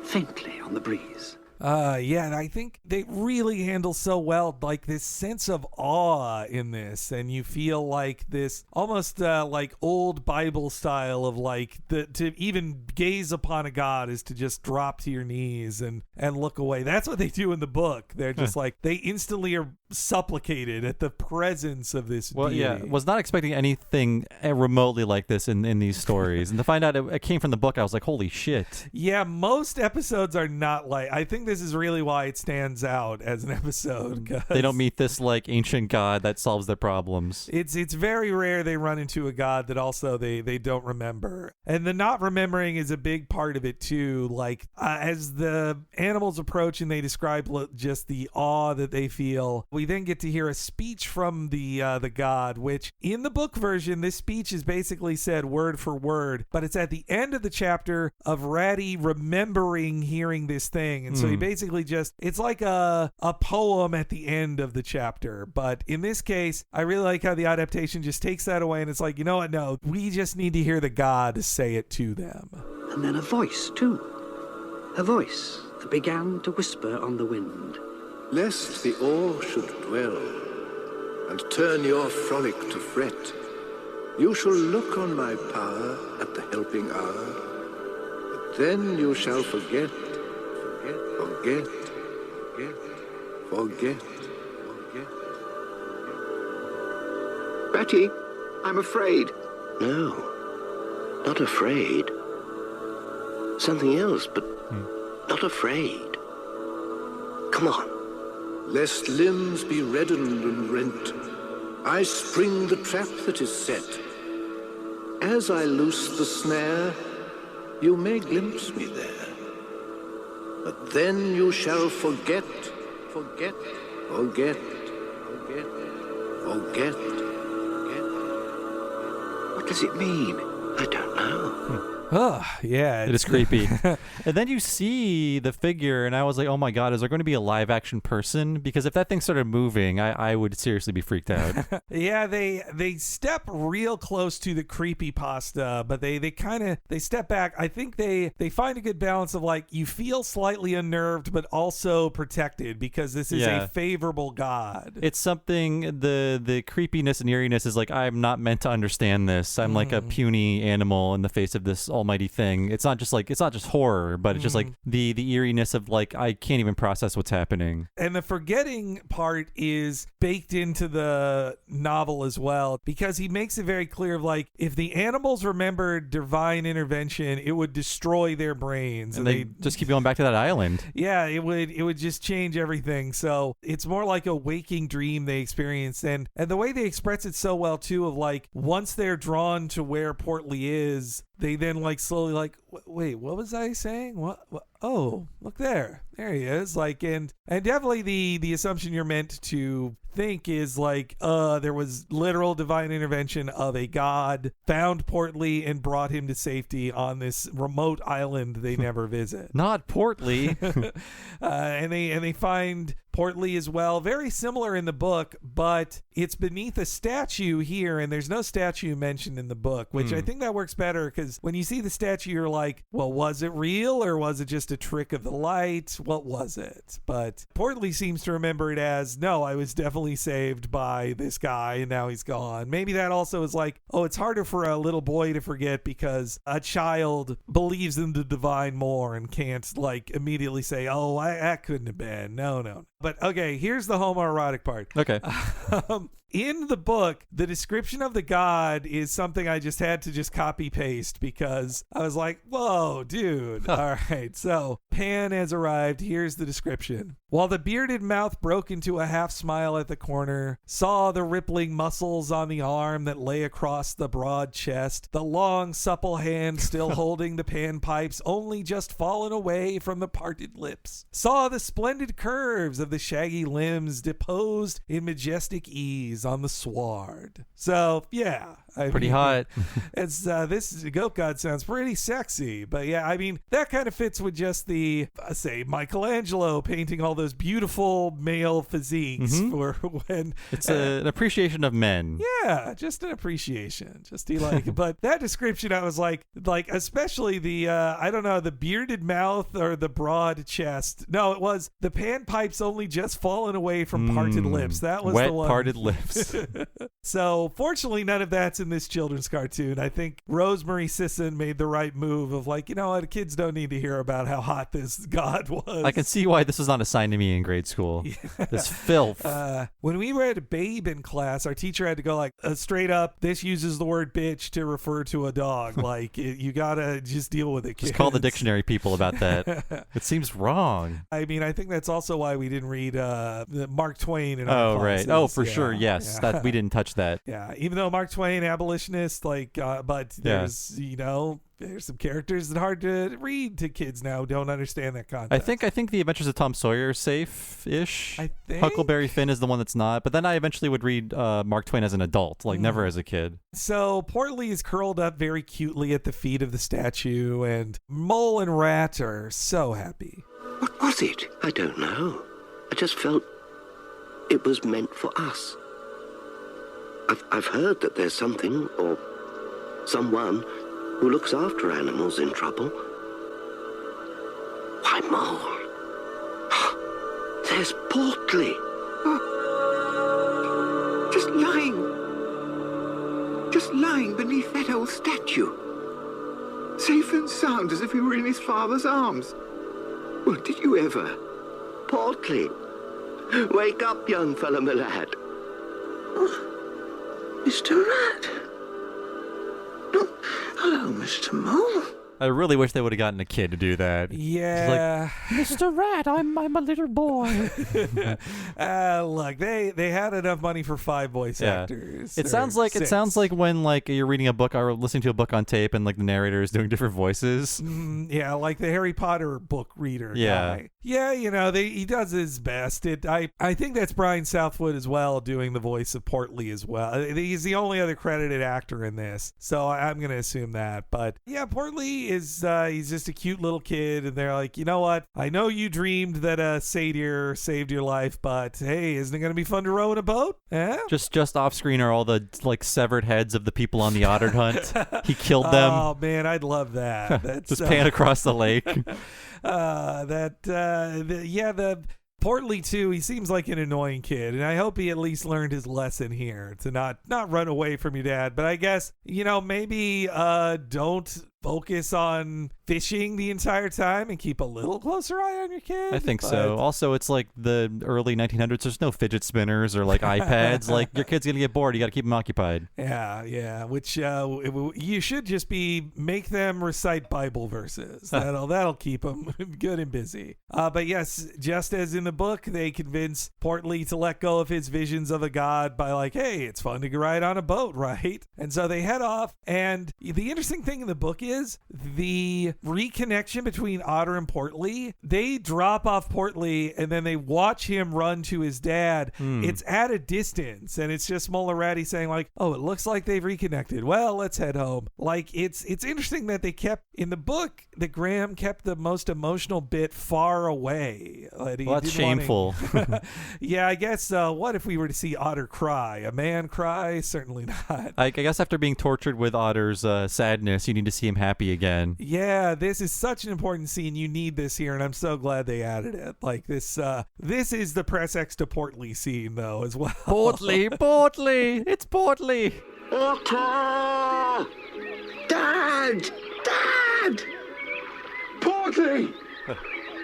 faintly on the breeze. And I think they really handle so well, like this sense of awe in this, and you feel like this almost like old Bible style of like to even gaze upon a god is to just drop to your knees and look away. That's what they do in the book. They're just like, they instantly are supplicated at the presence of this deity. Yeah, was not expecting anything remotely like this in these stories, and to find out it came from the book, I was like, holy shit. Yeah, most episodes are not like, I think this is really why it stands out as an episode. They don't meet this like ancient god that solves their problems. It's very rare they run into a god that also they don't remember, and the not remembering is a big part of it too. Like as the animals approach and they describe just the awe that they feel, we then get to hear a speech from the god, which in the book version, this speech is basically said word for word, but it's at the end of the chapter of Ratty remembering hearing this thing, and so he basically it's like a poem at the end of the chapter. But in this case, I really like how the adaptation just takes that away, and it's like, you know what, no, we just need to hear the god say it to them. And then a voice too, a voice that began to whisper on the wind. Lest the awe should dwell, and turn your frolic to fret, you shall look on my power at the helping hour, but then you shall forget. Betty, I'm afraid. No, not afraid. Something else, but not afraid. Come on. Lest limbs be reddened and rent, I spring the trap that is set. As I loose the snare, you may glimpse me there. But then you shall forget. What does it mean? I don't know. Oh, yeah. It is creepy. And then you see the figure, and I was like, oh my God, is there going to be a live action person? Because if that thing started moving, I would seriously be freaked out. Yeah, they step real close to the creepypasta, but they step back. I think they find a good balance of like, you feel slightly unnerved, but also protected because this is a favorable god. It's something, the creepiness and eeriness is like, I'm not meant to understand this. I'm like a puny animal in the face of this almighty thing. It's not just horror, but it's just like the eeriness of like, I can't even process what's happening. And the forgetting part is baked into the novel as well, because he makes it very clear of like, if the animals remembered divine intervention, it would destroy their brains. And they just keep going back to that island. Yeah, it would just change everything. So it's more like a waking dream they experience. And the way they express it so well too, of like, once they're drawn to where Portly is, they then like slowly like, wait, what was I saying? What? Oh, look there he is. Like, and definitely the assumption you're meant to think is like, there was literal divine intervention of a god, found Portly and brought him to safety on this remote island they never visit. Not Portly. And they find Portly as well, very similar in the book, but it's beneath a statue here, and there's no statue mentioned in the book, which I think that works better, because when you see the statue, you're like, well, was it real, or was it just a trick of the light? What was it? But Portly seems to remember it as, no, I was definitely saved by this guy, and now he's gone. Maybe that also is like, oh, it's harder for a little boy to forget because a child believes in the divine more and can't like immediately say, oh, that couldn't have been. No. But okay, here's the homoerotic part. Okay. In the book, the description of the god is something I just had to just copy paste because I was like, whoa, dude. All right. So Pan has arrived. Here's the description. While the bearded mouth broke into a half smile at the corner, saw the rippling muscles on the arm that lay across the broad chest, the long, supple hand still holding the panpipes only just fallen away from the parted lips, saw the splendid curves of the shaggy limbs deposed in majestic ease on the sward. So, yeah. Pretty hot. It's this goat god sounds pretty sexy, but yeah, I mean, that kind of fits with just the, say, Michelangelo painting all those beautiful male physiques for when... It's an appreciation of men. Yeah, just an appreciation. Just like, but that description, I was like especially the, I don't know, the bearded mouth or the broad chest. No, it was the panpipes only just fallen away from parted lips. That was wet the one. parted lips. So, fortunately, none of that's in this children's cartoon. I think Rosemary Sisson made the right move of like, you know what, kids don't need to hear about how hot this god was. I can see why this was not assigned to me in grade school. Yeah. This filth. When we read Babe in class, our teacher had to go like, straight up, this uses the word bitch to refer to a dog. Like, you gotta just deal with it, kids. Just call the dictionary people about that. It seems wrong. I mean, I think that's also why we didn't read Mark Twain in our classes. Right. Oh, for sure. Yes. That we didn't touch that. Yeah. Even though Mark Twain, abolitionist, like, but there's, you know, there's some characters that are hard to read to kids now who don't understand that context. I think The Adventures of Tom Sawyer is safe-ish. I think Huckleberry Finn is the one that's not. But then I eventually would read Mark Twain as an adult, like never as a kid. So Portly is curled up very cutely at the feet of the statue, and Mole and Rat are so happy. What was it? I don't know. I just felt it was meant for us. I've heard that there's something, or someone, who looks after animals in trouble. Why, Mole? There's Portly. Just lying beneath that old statue. Safe and sound as if he were in his father's arms. Well, did you ever? Portly. Wake up, young fellow, my lad. Mr. Rat. Oh, hello, Mr. Mole. I really wish they would have gotten a kid to do that. Yeah. Mr. Rat, I'm a little boy. Look, they had enough money for 5 voice actors. It sounds like 6. when like you're reading a book or listening to a book on tape and like the narrator is doing different voices. Yeah, like the Harry Potter book reader guy. Yeah, he does his best. I think that's Brian Southwood as well doing the voice of Portly as well. He's the only other credited actor in this, so I'm going to assume that. But yeah, Portly is he's just a cute little kid, and they're like, you know what? I know you dreamed that a satyr saved your life, but hey, isn't it going to be fun to row in a boat? Eh? Just off screen are all the like severed heads of the people on the otter hunt. He killed them. Oh man, I'd love that. That's, just pan across the lake. The Portly too, he seems like an annoying kid, and I hope he at least learned his lesson here to not run away from your dad. But I guess, maybe don't focus on fishing the entire time and keep a little closer eye on your kid. I think so. Also, it's like the early 1900s. There's no fidget spinners or like iPads. Like your kid's gonna get bored. You got to keep him occupied. Yeah. Which you should just make them recite Bible verses. That'll keep them good and busy. But yes, just as in the book, they convince Portly to let go of his visions of a god by like, hey, it's fun to ride on a boat, right? And so they head off. And the interesting thing in the book is the reconnection between Otter and Portly. They drop off Portly and then they watch him run to his dad. It's at a distance, and it's just Mullerati saying like, oh, it looks like they've reconnected. Well, let's head home. Like it's interesting that they kept in the book that Graham kept the most emotional bit far away. That's shameful. Yeah, I guess what if we were to see Otter cry? A man cry? Certainly not. I guess after being tortured with Otter's sadness, you need to see him happy again. Yeah, this is such an important scene. You need this here, and I'm so glad they added it. Like this is the press X to Portly scene though as well. Portly, it's Portly. Otter! Dad! Portly!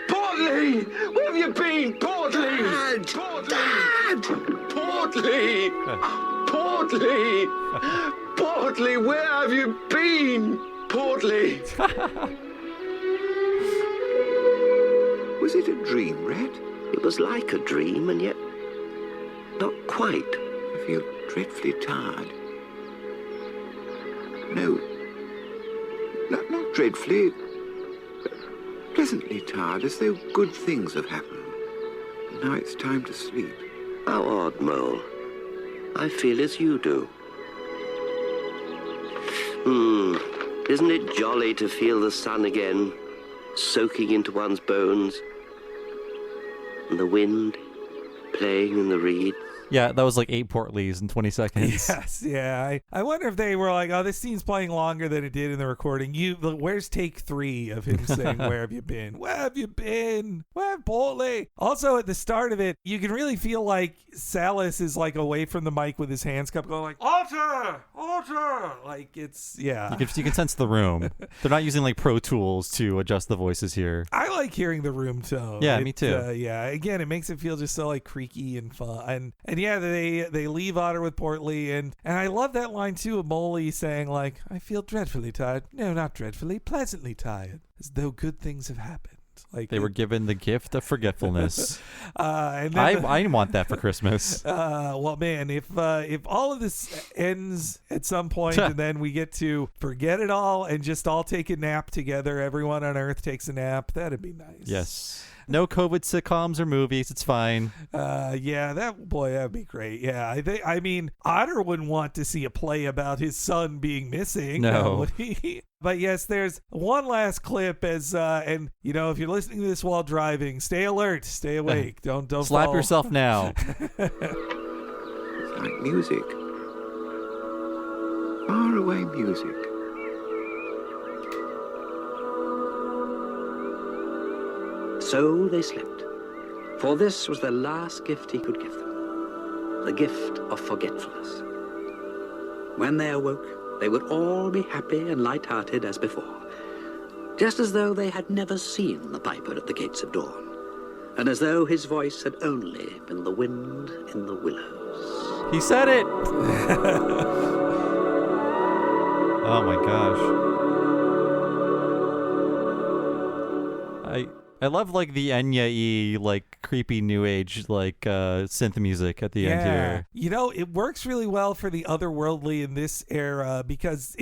Portly! Where have you been, Portly? Dad! Dad! Portly! Portly! Portly, where have you been? Portly! Was it a dream, Red? It was like a dream, and yet not quite. I feel dreadfully tired. No, not dreadfully. Pleasantly tired, as though good things have happened. Now it's time to sleep. How odd, Mole. I feel as you do. Isn't it jolly to feel the sun again, soaking into one's bones, and the wind playing in the reeds? Yeah, that was like 8 Portleys in 20 seconds. Yes, yeah. I wonder if they were like, oh, this scene's playing longer than it did in the recording. Where's take 3 of him saying, where have you been? Where have you been? Where, Portly? Also, at the start of it, you can really feel like Salas is like away from the mic with his hands cupped going like, Otter! Like it's, yeah. You can sense the room. They're not using like Pro Tools to adjust the voices here. I like hearing the room tone. Yeah, me too. Yeah, again, it makes it feel just so like creaky and fun. And yeah, they leave Otter with Portly, and I love that line too of Molly saying like, I feel dreadfully tired. No, not dreadfully, pleasantly tired, as though good things have happened. Like they were given the gift of forgetfulness. And then I want that for Christmas. Well, man, if all of this ends at some point and then we get to forget it all and just all take a nap together, everyone on Earth takes a nap, that'd be nice. Yes. No COVID sitcoms or movies. It's fine. Yeah, that'd be great. Yeah, I mean, Otter wouldn't want to see a play about his son being missing. No. Would he? But yes, there's one last clip as, and you know, if you're listening to this while driving, stay alert, stay awake. Don't slap fall. yourself now. It's like music. Far away music. So they slept, for this was the last gift he could give them, the gift of forgetfulness. When they awoke, they would all be happy and light-hearted as before, just as though they had never seen the Piper at the gates of dawn, and as though his voice had only been the wind in the willows. He said it! Oh my gosh. I love like the Enya-y, like creepy new age like synth music at the end here. You know, it works really well for the otherworldly in this era because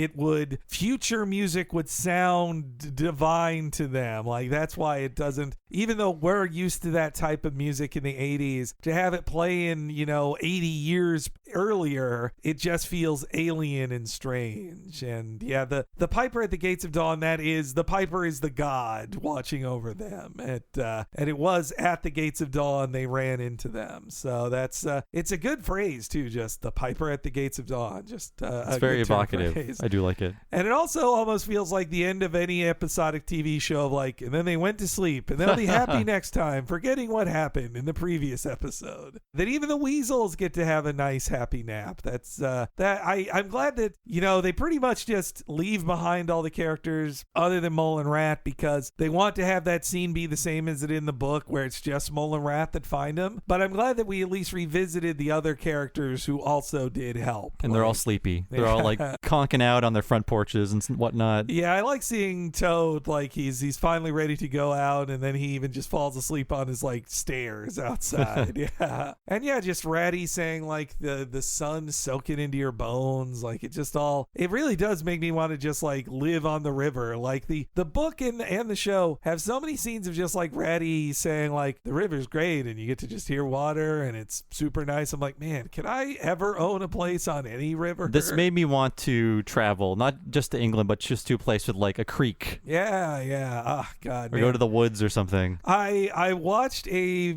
future music would sound divine to them. Like that's why it doesn't, even though we're used to that type of music in the 80s, to have it play in, 80 years earlier, it just feels alien and strange. And yeah, the Piper at the Gates of Dawn, the Piper is the god watching over them. And it was at the Gates of Dawn they ran into them. So that's it's a good phrase too, just the Piper at the Gates of Dawn. Just it's very evocative. I do like it. And it also almost feels like the end of any episodic TV show of like, and then they went to sleep and they'll be happy next time, forgetting what happened in the previous episode. That even the weasels get to have a nice happy nap. That's I'm glad that, they pretty much just leave behind all the characters other than Mole and Rat because they want to have that scene be the same as it in the book where it's just Mole and Rat that find him. But I'm glad that we at least revisited the other characters who also did help. And they're all sleepy. They're all like conking out on their front porches and whatnot. Yeah, I like seeing Toad like he's finally ready to go out, and then he even just falls asleep on his like stairs outside. Yeah. And yeah, just Ratty saying like the sun soaking into your bones. Like it really does make me want to just like live on the river. Like the book and the show have so many scenes of just like Ratty saying like the river's great and you get to just hear water and it's super nice. I'm like, man, can I ever own a place on any river? This made me want to travel, not just to England, but just to a place with like a creek. Yeah. Oh, God. Or go to the woods or something. I watched a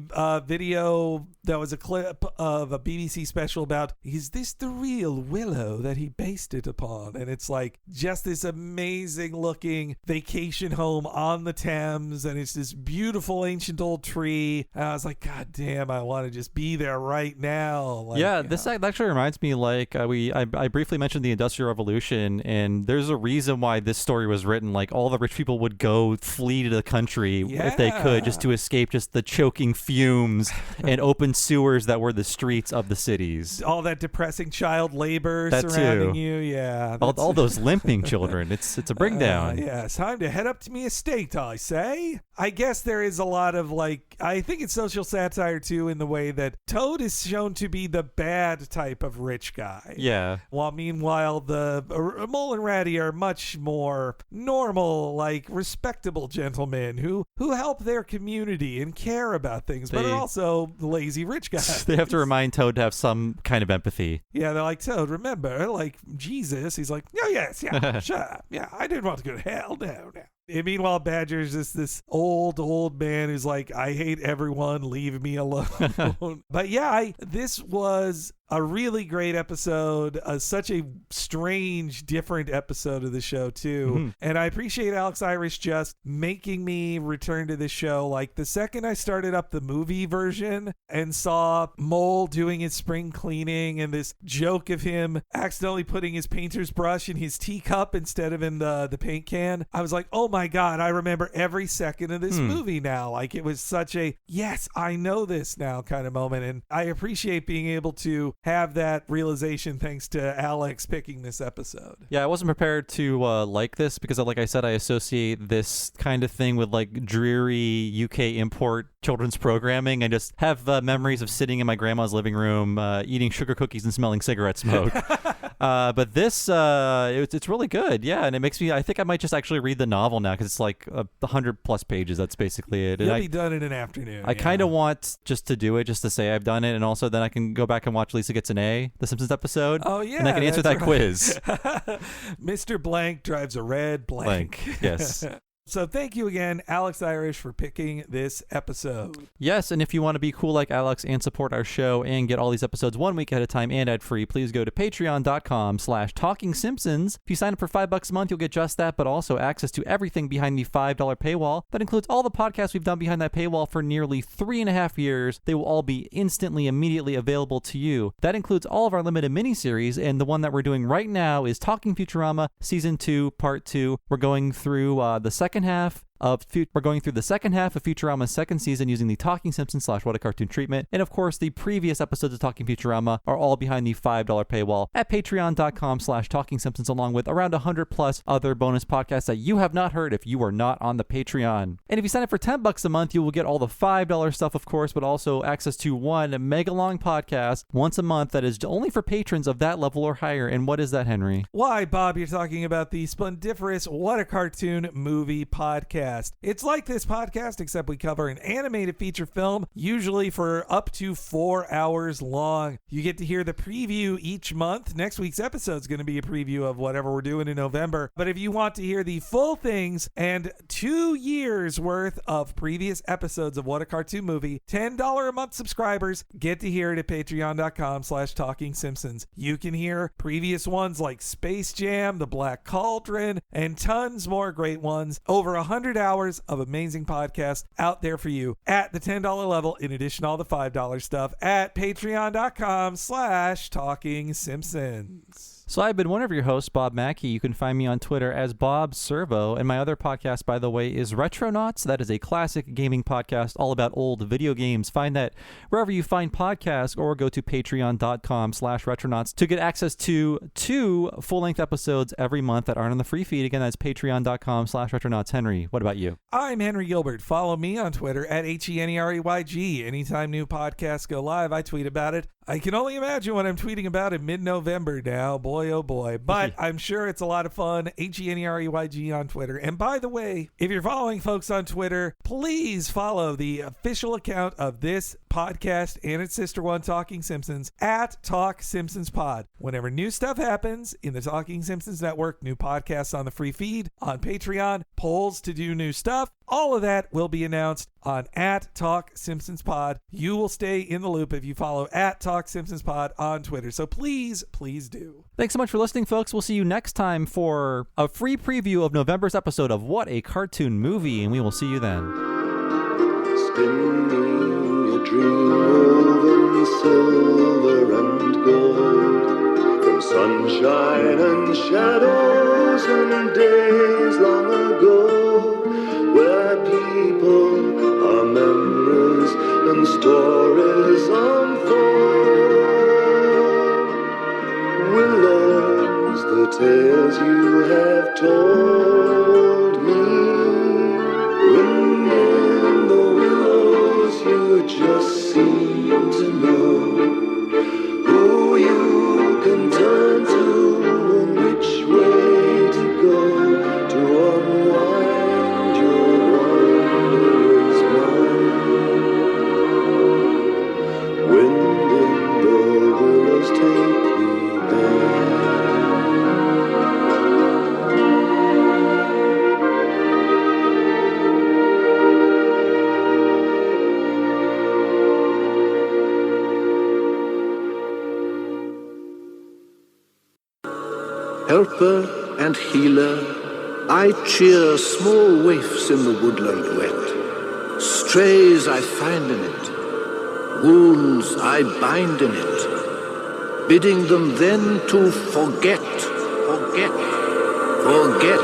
video that was a clip of a BBC special about, is this the real Willow that he based it upon? And it's like just this amazing looking vacation home on the Thames, and it's this beautiful ancient old tree. And I was like, God damn, I want to just be there right now. Like, yeah, this actually reminds me, like I briefly mentioned the Industrial Revolution, and there's a reason why this story was written. Like all the rich people would go flee to the country if they could, just to escape just the choking fumes and open sewers that were the streets of the cities. All that depressing child labor surrounding you. Yeah. All those limping children. It's a bring down. Yeah, it's time to head up to me estate, I say. I guess there is a lot of like, I think it's social satire too, in the way that Toad is shown to be the bad type of rich guy. Yeah. While meanwhile the Mole and Ratty are much more normal, like respectable gentlemen who help their community and care about things, but are also lazy rich guys. They have to remind Toad to have some kind of empathy. Yeah, they're like, Toad, remember, like Jesus. He's like, oh yes, yeah, sure, yeah, I didn't want to go to hell, no. And meanwhile, Badger's just this old man who's like, I hate everyone, leave me alone. But yeah, this was a really great episode, such a strange, different episode of the show too. Mm-hmm. And I appreciate Alex Irish just making me return to this show. Like the second I started up the movie version and saw Mole doing his spring cleaning and this joke of him accidentally putting his painter's brush in his teacup instead of in the paint can, I was like, oh my God, I remember every second of this movie now. Like it was such a, yes, I know this now kind of moment. And I appreciate being able to have that realization thanks to Alex picking this episode. Yeah, I wasn't prepared to like this because, like I said, I associate this kind of thing with like dreary UK import children's programming. I just have memories of sitting in my grandma's living room, eating sugar cookies and smelling cigarette smoke. But this, it's really good. Yeah, and it makes me, I think I might just actually read the novel now because it's like 100+ pages. That's basically it. You'll be done in an afternoon. I kind of want just to do it, just to say I've done it, and also then I can go back and watch Lisa Gets an A, the Simpsons episode. Oh, yeah. And I can answer that quiz. Mr. Blank drives a red blank. Yes. So thank you again, Alex Irish, for picking this episode. Yes, and if you want to be cool like Alex and support our show and get all these episodes 1 week at a time and ad-free, please go to patreon.com/TalkingSimpsons. If you sign up for $5 a month, you'll get just that, but also access to everything behind the $5 paywall. That includes all the podcasts we've done behind that paywall for nearly 3.5 years. They will all be instantly, immediately available to you. That includes all of our limited miniseries, and the one that we're doing right now is Talking Futurama Season 2, Part 2. We're going through the second half, we're going through the second half of Futurama's second season using the Talking Simpsons / What a Cartoon treatment. And of course, the previous episodes of Talking Futurama are all behind the $5 paywall at patreon.com/Talking Simpsons, along with around 100 plus other bonus podcasts that you have not heard if you are not on the Patreon. And if you sign up for $10 a month, you will get all the $5 stuff, of course, but also access to one mega long podcast once a month that is only for patrons of that level or higher. And what is that, Henry? Why, Bob, you're talking about the splendiferous What a Cartoon Movie podcast. It's like this podcast, except we cover an animated feature film, usually for up to 4 hours long. You get to hear the preview each month. Next week's episode is going to be a preview of whatever we're doing in November. But if you want to hear the full things and 2 years worth of previous episodes of What a Cartoon Movie, $10 a month subscribers get to hear it at patreon.com/Talking Simpsons. You can hear previous ones like Space Jam, The Black Cauldron, and tons more great ones. Over 100 hours of amazing podcasts out there for you at the $10 level, in addition to all the $5 stuff at patreon.com/Talking Simpsons. So I've been one of your hosts, Bob Mackey. You can find me on Twitter as Bob Servo. And my other podcast, by the way, is Retronauts. That is a classic gaming podcast all about old video games. Find that wherever you find podcasts, or go to patreon.com/Retronauts to get access to 2 full-length episodes every month that aren't on the free feed. Again, that's patreon.com/Retronauts. Henry, what about you? I'm Henry Gilbert. Follow me on Twitter at HENEREYG. Anytime new podcasts go live, I tweet about it. I can only imagine what I'm tweeting about in mid-November now. Boy, oh boy. But I'm sure it's a lot of fun. HENEREYG on Twitter. And by the way, if you're following folks on Twitter, please follow the official account of this podcast and its sister one, Talking Simpsons, at Talk Simpsons Pod. Whenever new stuff happens in the Talking Simpsons network, new podcasts on the free feed, on Patreon, polls to do new stuff, all of that will be announced on at Talk Simpsons Pod. You will stay in the loop if you follow at Talk Simpsons Pod on Twitter. So please, please do. Thanks so much for listening, folks. We'll see you next time for a free preview of November's episode of What a Cartoon Movie, and we will see you then. Spin me a dream woven silver and gold, from sunshine and shadows and days long ago, where people are memories and stories unfold. Willows, the tales you have told me. Wind in the willows, you just seem to know who you can turn to and which way to go to unwind your wanderer's mind. Wind in the willows, take me there. Helper and healer, I cheer small waifs in the woodland wet. Strays I find in it, wounds I bind in it, bidding them then to forget, forget, forget.